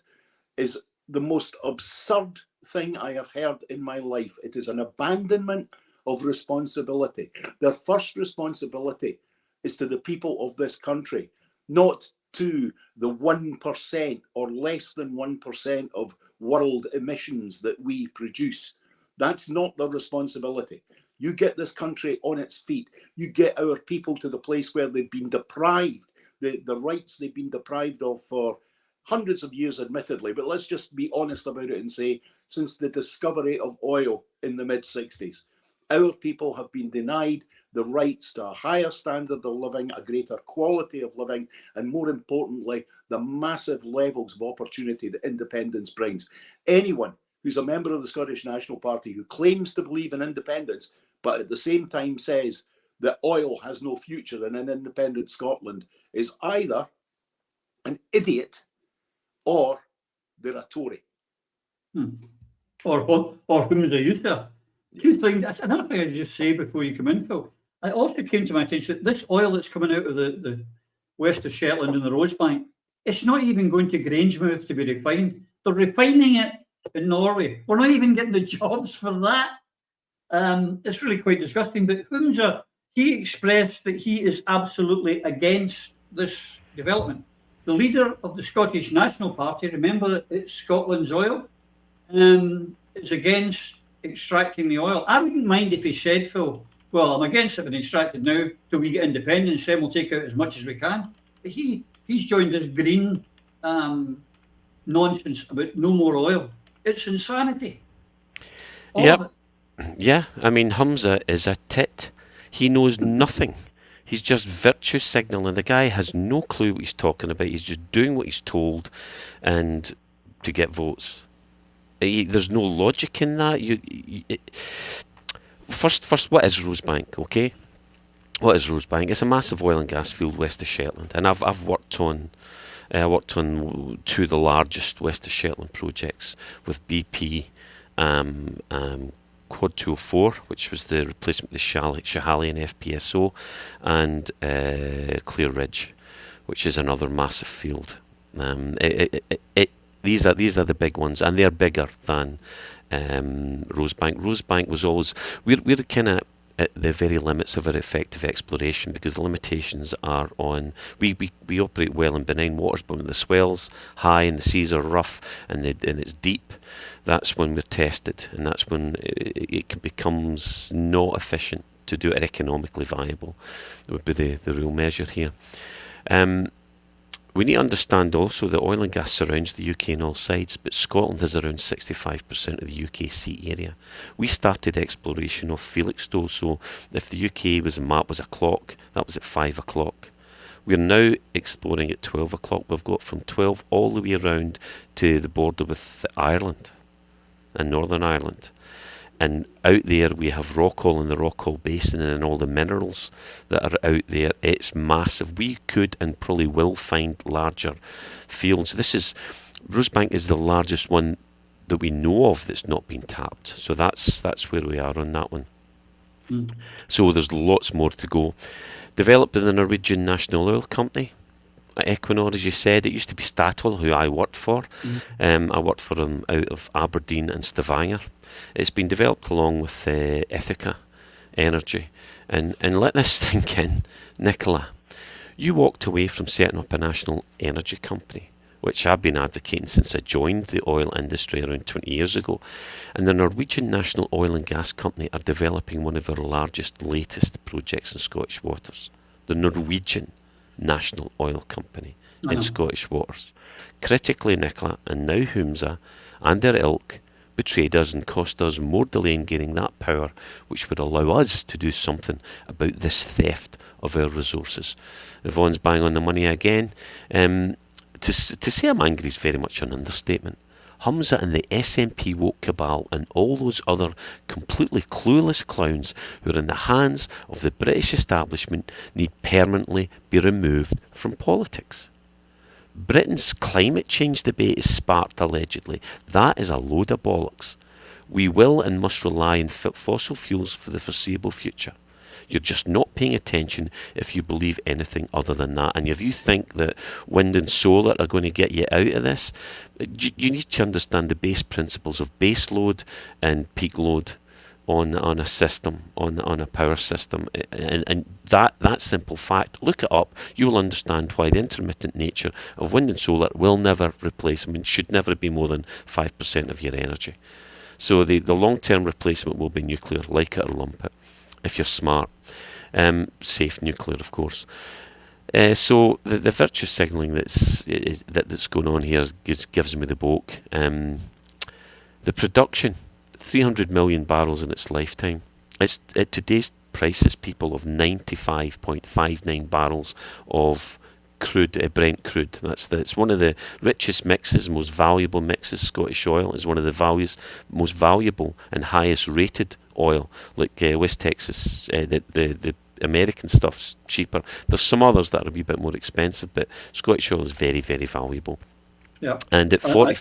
G: is the most absurd thing I have heard in my life. It is an abandonment of responsibility. Their first responsibility is to the people of this country, not to the 1% or less than 1% of world emissions that we produce. That's not their responsibility. You get this country on its feet. You get our people to the place where they've been deprived, the rights they've been deprived of for hundreds of years, admittedly. But let's just be honest about it and say, since the discovery of oil in the mid-60s, our people have been denied the rights to a higher standard of living, a greater quality of living, and more importantly, the massive levels of opportunity that independence brings. Anyone who's a member of the Scottish National Party who claims to believe in independence, but at the same time says that oil has no future in an independent Scotland is either an idiot or they're a Tory.
B: Or whom they used to. Two things. That's another thing I just say before you come in, Phil. It also came to my attention that this oil that's coming out of the west of Shetland and the Rosebank, it's not even going to Grangemouth to be refined. They're refining it in Norway. We're not even getting the jobs for that. It's really quite disgusting. But he expressed that he is absolutely against this development. The leader of the Scottish National Party, remember it's Scotland's oil, is against extracting the oil. I wouldn't mind if he said, Phil, well, I'm against it being extracted now till we get independence, then we'll take out as much as we can. But he's joined this green nonsense about no more oil. It's insanity. All of it.
C: Yeah, I mean, Humza is a tit. He knows nothing. He's just virtue signalling. The guy has no clue what he's talking about. He's just doing what he's told and to get votes. There's no logic in that. First, what is Rosebank? Okay, what is Rosebank? It's a massive oil and gas field west of Shetland, and I've worked on two of the largest west of Shetland projects with BP, Quad 204, which was the replacement of the Schiehallion FPSO, and Clear Ridge, which is another massive field. These are the big ones, and they're bigger than Rosebank. Rosebank was always we're kind of at the very limits of our effective exploration because the limitations are on we operate well in benign waters, but when the swell's high and the seas are rough and it's deep, that's when we're tested, and that's when it becomes not efficient to do it economically viable. That would be the real measure here. We need to understand also that oil and gas surrounds the UK on all sides, but Scotland has around 65% of the UK sea area. We started exploration off Felixstowe, so if the UK was a map was a clock, that was at 5 o'clock. We're now exploring at 12 o'clock. We've got from 12 all the way around to the border with Ireland and Northern Ireland. And out there we have Rockall and the Rockall Basin and all the minerals that are out there. It's massive. We could and probably will find larger fields. Rosebank is the largest one that we know of that's not been tapped. So that's where we are on that one. So there's lots more to go. Developed by the Norwegian National Oil Company. Equinor, as you said, it used to be Statoil, who I worked for. I worked for them out of Aberdeen and Stavanger. It's been developed along with Ithaca Energy. And let this sink in, Nicola. You walked away from setting up a national energy company which I've been advocating since I joined the oil industry around 20 years ago. And the Norwegian National Oil and Gas Company are developing one of our largest, latest projects in Scottish waters. The Norwegian National Oil Company in Scottish waters. Critically, Nicola and now Humza and their ilk betrayed us and cost us more delay in gaining that power which would allow us to do something about this theft of our resources. Yvonne's bang on the money again. To say I'm angry is very much an understatement. Humza and the SNP woke cabal and all those other completely clueless clowns who are in the hands of the British establishment need permanently be removed from politics. Britain's climate change debate is sparked allegedly. That is a load of bollocks. We will and must rely on fossil fuels for the foreseeable future. You're just not paying attention if you believe anything other than that. And if you think that wind and solar are going to get you out of this, you need to understand the base principles of base load and peak load on a system, on a power system. And that simple fact, look it up, you will understand why the intermittent nature of wind and solar will never replace, should never be more than 5% of your energy. So the long-term replacement will be nuclear, like it or lump it, if you're smart. Safe nuclear, of course. So the virtue signalling that's going on here gives me the boke. The production, 300 million barrels in its lifetime. It's at today's prices, people, of 95.59 barrels of crude, Brent crude. It's one of the richest mixes, most valuable mixes. Scottish oil is one of the most valuable and highest rated oil. Like West Texas, the American stuff's cheaper. There's some others that are a wee bit more expensive, but Scottish oil is very, very valuable.
B: Yeah.
C: And at sorry.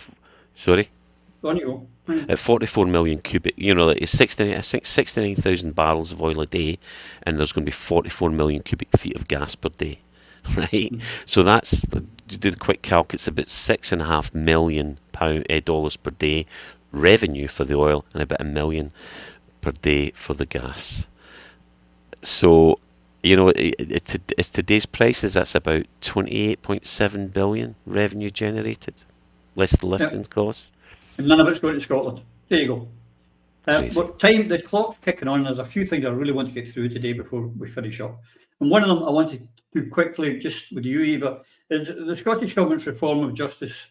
B: On you go.
C: At 44 million cubic, it's 69,000 barrels of oil a day, and there's going to be 44 million cubic feet of gas per day. Right, so that's, to do the quick calc, it's about $6.5 million dollars per day revenue for the oil, and about $1 million per day for the gas. So, it's today's prices. That's about 28.7 billion revenue generated, less the lifting costs.
B: And none of it's going to Scotland. There you go.
C: Crazy.
B: But the clock's kicking on. There's a few things I really want to get through today before we finish up. And one of them I want to do quickly, just with you, Eva, is the Scottish Government's reform of justice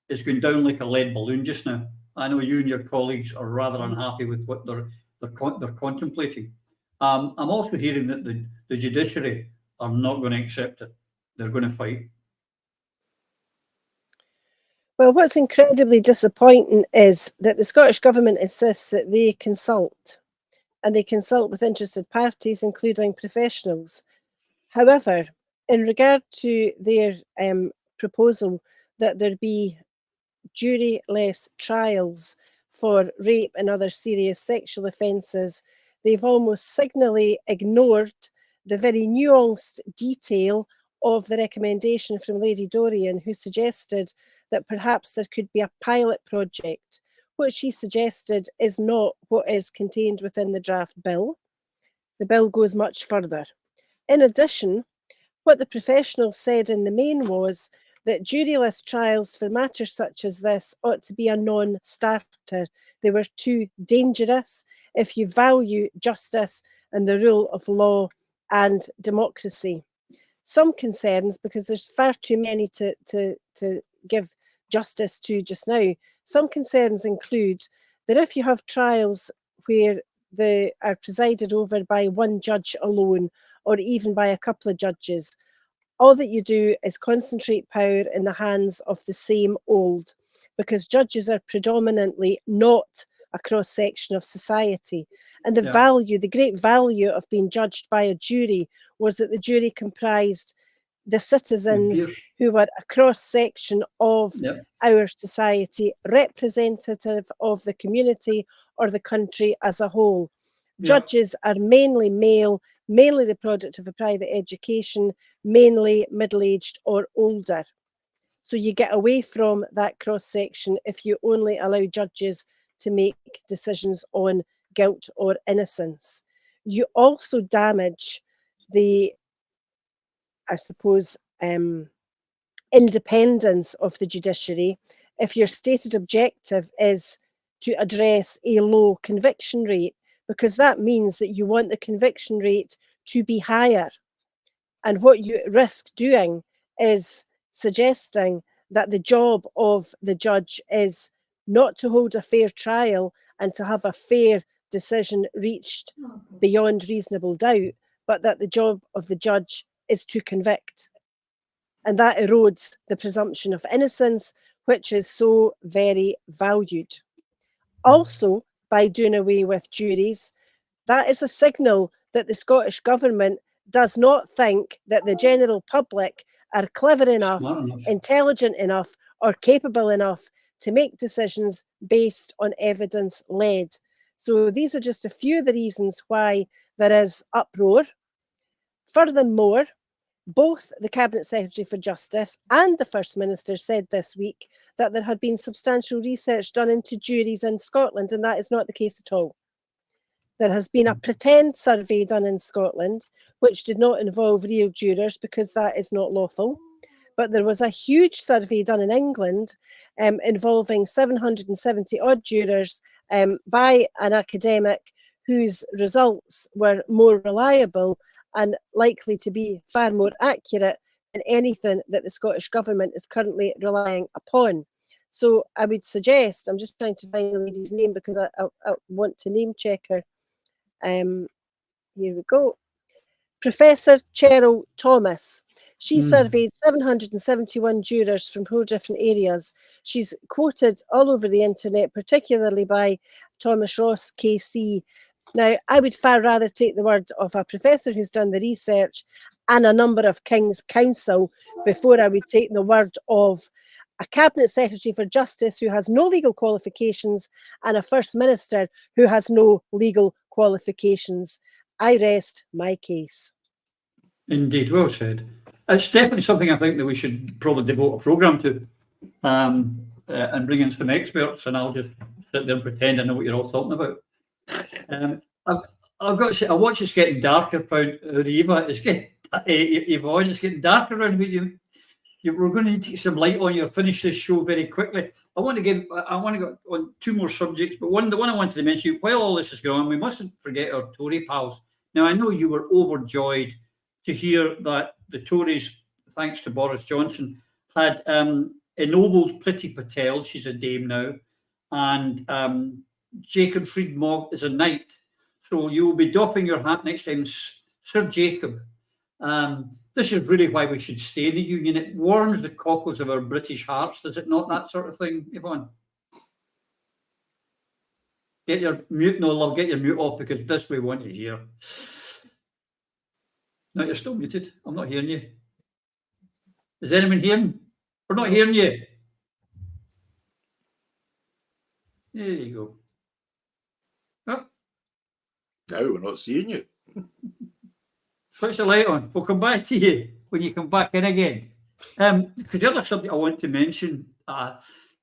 B: is going down like a lead balloon just now. I know you and your colleagues are rather unhappy with what they're contemplating. I'm also hearing that the judiciary are not going to accept it. They're going to fight.
D: Well, what's incredibly disappointing is that the Scottish Government insists that they consult, and they consult with interested parties, including professionals. However, in regard to their proposal that there be jury-less trials for rape and other serious sexual offences, they've almost signally ignored the very nuanced detail of the recommendation from Lady Dorian, who suggested that perhaps there could be a pilot project. What she suggested is not what is contained within the draft bill. The bill goes much further. In addition, what the professionals said in the main was that juryless trials for matters such as this ought to be a non-starter. They were too dangerous if you value justice and the rule of law and democracy. Some concerns, because there's far too many to give justice to just now, some concerns include that if you have trials where they are presided over by one judge alone, or even by a couple of judges, all that you do is concentrate power in the hands of the same old, because judges are predominantly not a cross-section of society. And the great value of being judged by a jury was that the jury comprised the citizens who were a cross-section of our society, representative of the community or the country as a whole. Judges are mainly male, mainly the product of a private education, mainly middle-aged or older. So you get away from that cross-section if you only allow judges to make decisions on guilt or innocence. You also damage the, I suppose, independence of the judiciary if your stated objective is to address a low conviction rate, because that means that you want the conviction rate to be higher. And what you risk doing is suggesting that the job of the judge is not to hold a fair trial and to have a fair decision reached beyond reasonable doubt, but that the job of the judge is to convict. And that erodes the presumption of innocence, which is so very valued. Also, by doing away with juries, that is a signal that the Scottish Government does not think that the general public are clever enough, intelligent enough, or capable enough to make decisions based on evidence-led. So these are just a few of the reasons why there is uproar. Furthermore, both the Cabinet Secretary for Justice and the First Minister said this week that there had been substantial research done into juries in Scotland, and that is not the case at all. There has been a pretend survey done in Scotland, which did not involve real jurors because that is not lawful. But there was a huge survey done in England involving 770 odd jurors by an academic whose results were more reliable and likely to be far more accurate than anything that the Scottish Government is currently relying upon. So I would suggest, I'm just trying to find the lady's name because I want to name check her. Here we go. Professor Cheryl Thomas. She surveyed 771 jurors from 4 different areas. She's quoted all over the internet, particularly by Thomas Ross, KC. Now, I would far rather take the word of a professor who's done the research and a number of King's Counsel before I would take the word of a Cabinet Secretary for Justice who has no legal qualifications and a First Minister who has no legal qualifications. I rest my case.
B: Indeed, well said. It's definitely something I think that we should probably devote a programme to and bring in some experts, and I'll just sit there and pretend I know what you're all talking about. I've got to say, I watch it's getting darker, Eva. It's getting, Yvonne, it's getting darker around with you. We're going to need to take some light on you or finish this show very quickly. I want to go on 2 more subjects, but the one I wanted to mention, while all this is going on, we mustn't forget our Tory pals. Now, I know you were overjoyed to hear that the Tories, thanks to Boris Johnson, had ennobled Priti Patel, she's a dame now, and Jacob Fried-Mogg is a knight. So you will be doffing your hat next time, Sir Jacob. This is really why we should stay in the Union. It warms the cockles of our British hearts, does it not, that sort of thing, Yvonne? Get your mute, no love, get your mute off, because this we want to hear. No, you're still muted. I'm not hearing you. Is anyone hearing? We're not hearing you. There you go. Oh.
G: Now we're not seeing you.
B: Switch the light on. We'll come back to you when you come back in again. Because the other subject I want to mention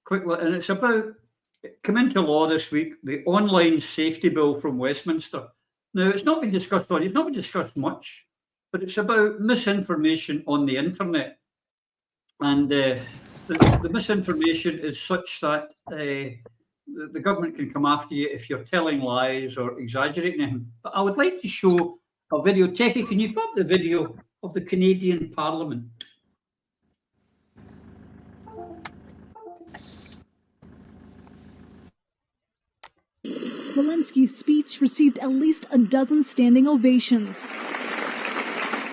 B: quickly, and it's about, come into law this week, the online safety bill from Westminster. Now, it's not been discussed much, but it's about misinformation on the internet. And the misinformation is such that the government can come after you if you're telling lies or exaggerating anything. But I would like to show a video. Techie, can you put up the video of the Canadian Parliament?
H: Zelensky's speech received at least a dozen standing ovations.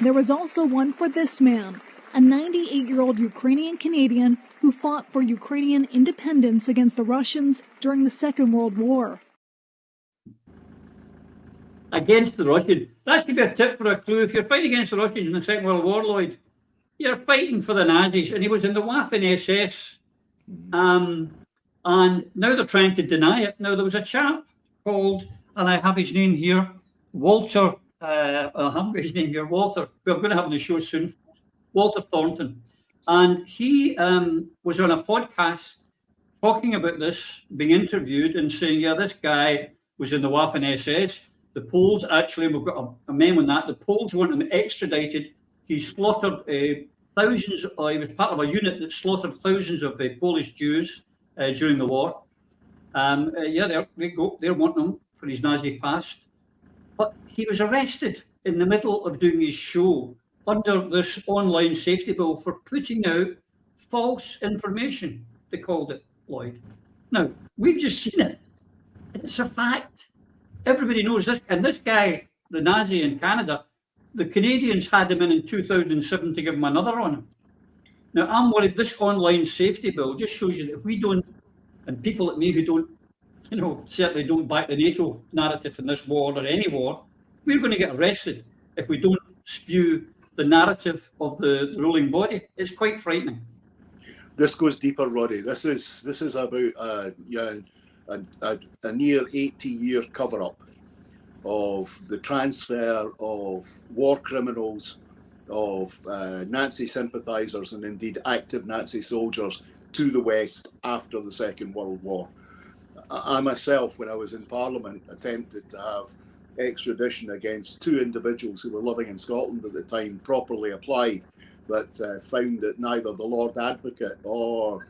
H: There was also one for this man, a 98-year-old Ukrainian Canadian who fought for Ukrainian independence against the Russians during the Second World War.
B: Against the Russians. That should be a tip for a clue. If you're fighting against the Russians in the Second World War, Lloyd, you're fighting for the Nazis. And he was in the Waffen-SS. And now they're trying to deny it. Now, there was a chap called, and I have his name here, Walter, I have his name here, Walter, who I'm going to have on the show soon, Walter Thornton. And he was on a podcast talking about this, being interviewed and saying, yeah, this guy was in the Waffen-SS. The Poles, actually, we've got a memo on that. The Poles want him extradited. He slaughtered thousands. He was part of a unit that slaughtered thousands of Polish Jews during the war. Yeah, they're wanting him for his Nazi past. But he was arrested in the middle of doing his show under this online safety bill for putting out false information, they called it, Lloyd. Now, we've just seen it. It's a fact. Everybody knows this. And this guy, the Nazi in Canada, the Canadians had him in 2007 to give him another on. Now, I'm worried this online safety bill just shows you that if we don't, and people like me who don't, certainly don't back the NATO narrative in this war or any war, we're going to get arrested if we don't spew the narrative of the ruling body. It's quite frightening.
G: This goes deeper, Roddy. This is about a near 80-year cover-up of the transfer of war criminals, of Nazi sympathisers, and indeed active Nazi soldiers to the West after the Second World War. I myself, when I was in Parliament, attempted to have extradition against two individuals who were living in Scotland at the time properly applied, but found that neither the Lord Advocate or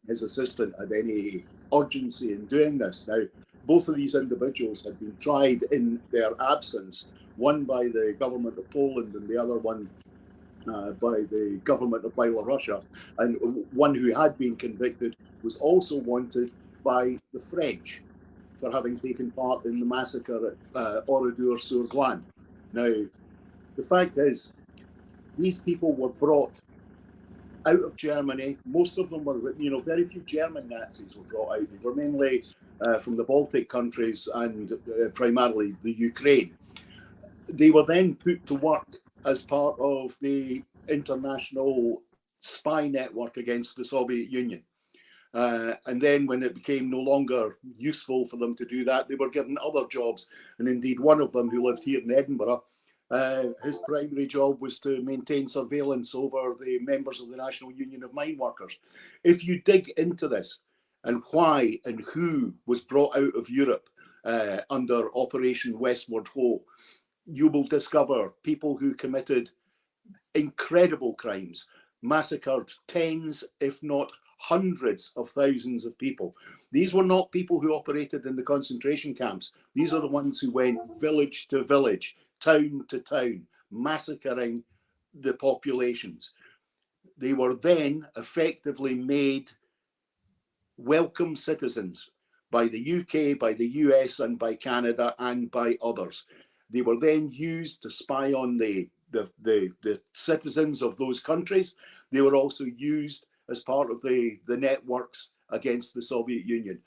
G: his assistant had any urgency in doing this. Now, both of these individuals had been tried in their absence, one by the government of Poland and the other one by the government of Belarus. And one who had been convicted was also wanted by the French for having taken part in the massacre at Oradour-sur-Glane. Now, the fact is, these people were brought out of Germany. Most of them were, very few German Nazis were brought out. They were mainly from the Baltic countries and primarily the Ukraine. They were then put to work as part of the international spy network against the Soviet Union. And then when it became no longer useful for them to do that, they were given other jobs. And indeed, one of them who lived here in Edinburgh, his primary job was to maintain surveillance over the members of the National Union of Mine Workers. If you dig into this and why and who was brought out of Europe under Operation Westward Ho, you will discover people who committed incredible crimes, massacred tens, if not hundreds of thousands of people. These were not people who operated in the concentration camps. These are the ones who went village to village, town to town, massacring the populations. They were then effectively made welcome citizens by the UK, by the US, and by Canada, and by others. They were then used to spy on the citizens of those countries. They were also used as part of the networks against the Soviet Union.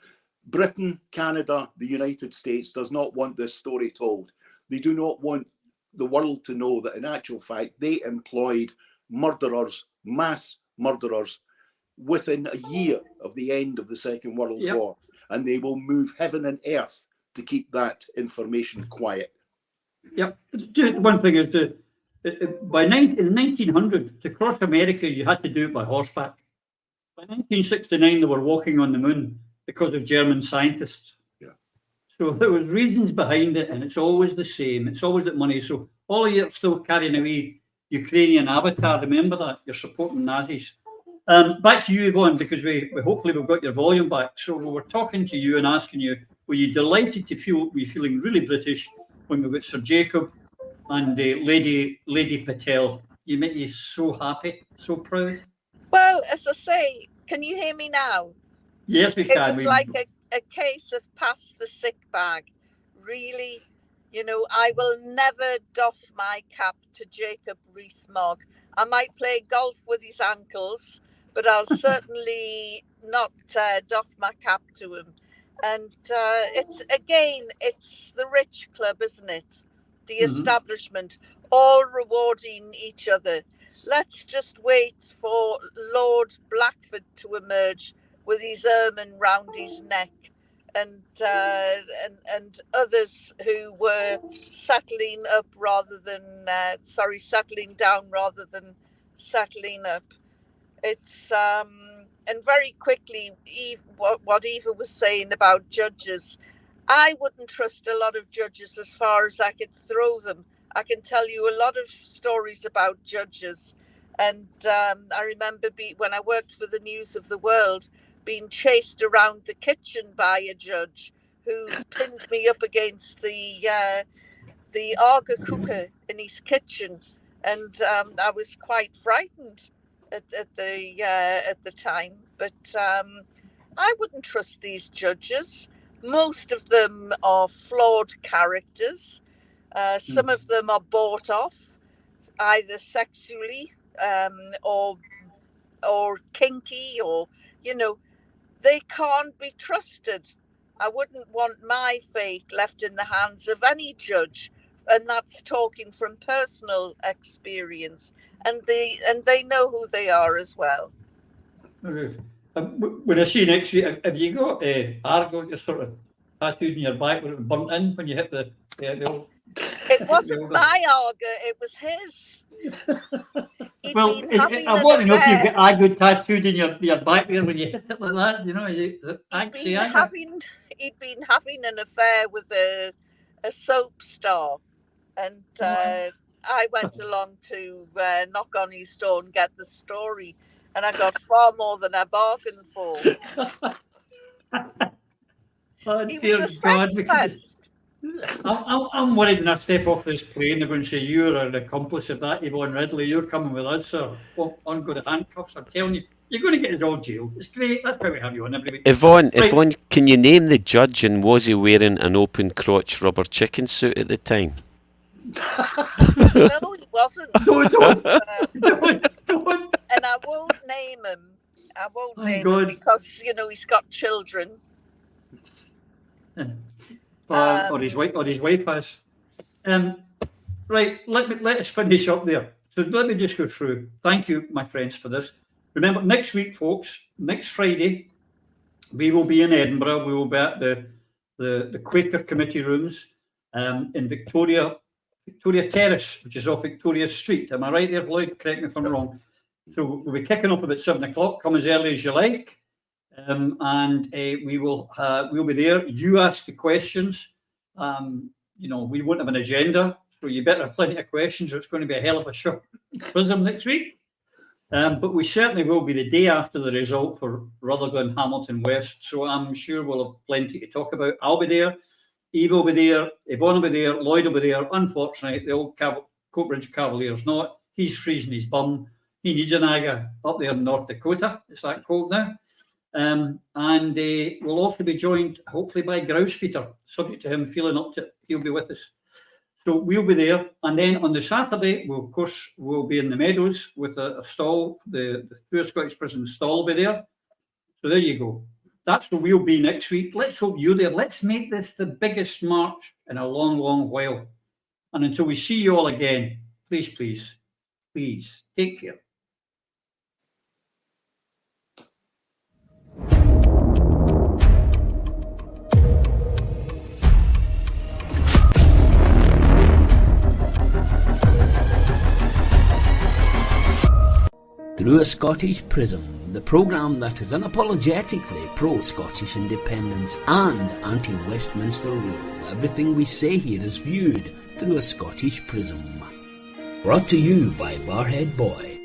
G: Britain, Canada, the United States does not want this story told. They do not want the world to know that in actual fact they employed murderers, mass murderers, within a year of the end of the Second World War. And they will move heaven and earth to keep that information quiet.
B: Yep. One thing is in 1900, to cross America, you had to do it by horseback. By 1969, they were walking on the moon because of German scientists.
G: Yeah.
B: So there was reasons behind it, and it's always the same. It's always that money. So all of you are still carrying away Ukrainian avatar. Remember that. You're supporting Nazis. Back to you, Yvonne, because we hopefully we've got your volume back. So we're talking to you and asking you, were you delighted to be feeling really British when we got Sir Jacob and Lady Patel? You made you so happy, so proud.
E: Well, as I say, can you hear me now?
B: Yes, we can.
E: It was like a case of pass the sick bag. Really, I will never doff my cap to Jacob Rees-Mogg. I might play golf with his ankles, but I'll certainly not doff my cap to him. And it's the rich club, isn't it? The establishment, all rewarding each other. Let's just wait for Lord Blackford to emerge with his ermine round his neck, and others who were settling down rather than settling up. It's and very quickly, what Eva was saying about judges, I wouldn't trust a lot of judges as far as I could throw them. I can tell you a lot of stories about judges, And I remember when I worked for the News of the World, being chased around the kitchen by a judge who pinned me up against the Arga cooker in his kitchen, and I was quite frightened at the time. But I wouldn't trust these judges. Most of them are flawed characters. Some of them are bought off, either sexually or kinky, or they can't be trusted. I wouldn't want my fate left in the hands of any judge, and that's talking from personal experience. And they know who they are as well.
B: When I see you next week, have you got Argo sort of tattooed in your back where it was burnt in when you hit the old...
E: It wasn't my Argo, it was his.
B: Well, I want to know if you've got Argo tattooed in your back there when you hit it like that.
E: He'd been having an affair with a soap star, and I went along to knock on his door and get the story, and I got far more than I bargained for. He was a sex pest.
B: I'm worried when I step off this plane, they're going to say, you're an accomplice of that, Yvonne Ridley, you're coming with us, sir. On go to handcuffs, I'm telling you. You're going to get us all jailed. It's great. That's why we have you on every week.
C: Yvonne, can you name the judge, and was he wearing an open crotch rubber chicken suit at the time?
E: No, he wasn't.
B: Don't.
E: And I won't name him. I won't name him because, he's got children.
B: Or his wife has. Right, let us finish up there. So let me just go through. Thank you, my friends, for this. Remember, next week, folks, next Friday, we will be in Edinburgh. We will be at the Quaker Committee rooms in Victoria Terrace, which is off Victoria Street. Am I right there, Lloyd? Correct me if I'm wrong. So we'll be kicking off about 7 o'clock. Come as early as you like. And we'll be there. You ask the questions. We won't have an agenda, so you better have plenty of questions, or it's going to be a hell of a show. Prism next week. But we certainly will be the day after the result for Rutherglen, Hamilton West. So I'm sure we'll have plenty to talk about. I'll be there. Eve will be there. Yvonne will be there. Lloyd will be there. Unfortunately, the old Coatbridge Cavalier's not. He's freezing his bum. He needs an AGA up there in North Dakota. It's that cold now. And we'll also be joined, hopefully, by Grouse Peter, subject to him feeling up to it. He'll be with us. So we'll be there. And then on the Saturday, we'll be in the Meadows with a stall. The Through Scottish Prism stall will be there. So there you go. That's where we'll be next week. Let's hope you're there. Let's make this the biggest march in a long, long while. And until we see you all again, please, please, please take care.
A: Through a Scottish Prism, the programme that is unapologetically pro-Scottish independence and anti-Westminster rule. Everything we say here is viewed through a Scottish prism. Brought to you by Barhead Boy.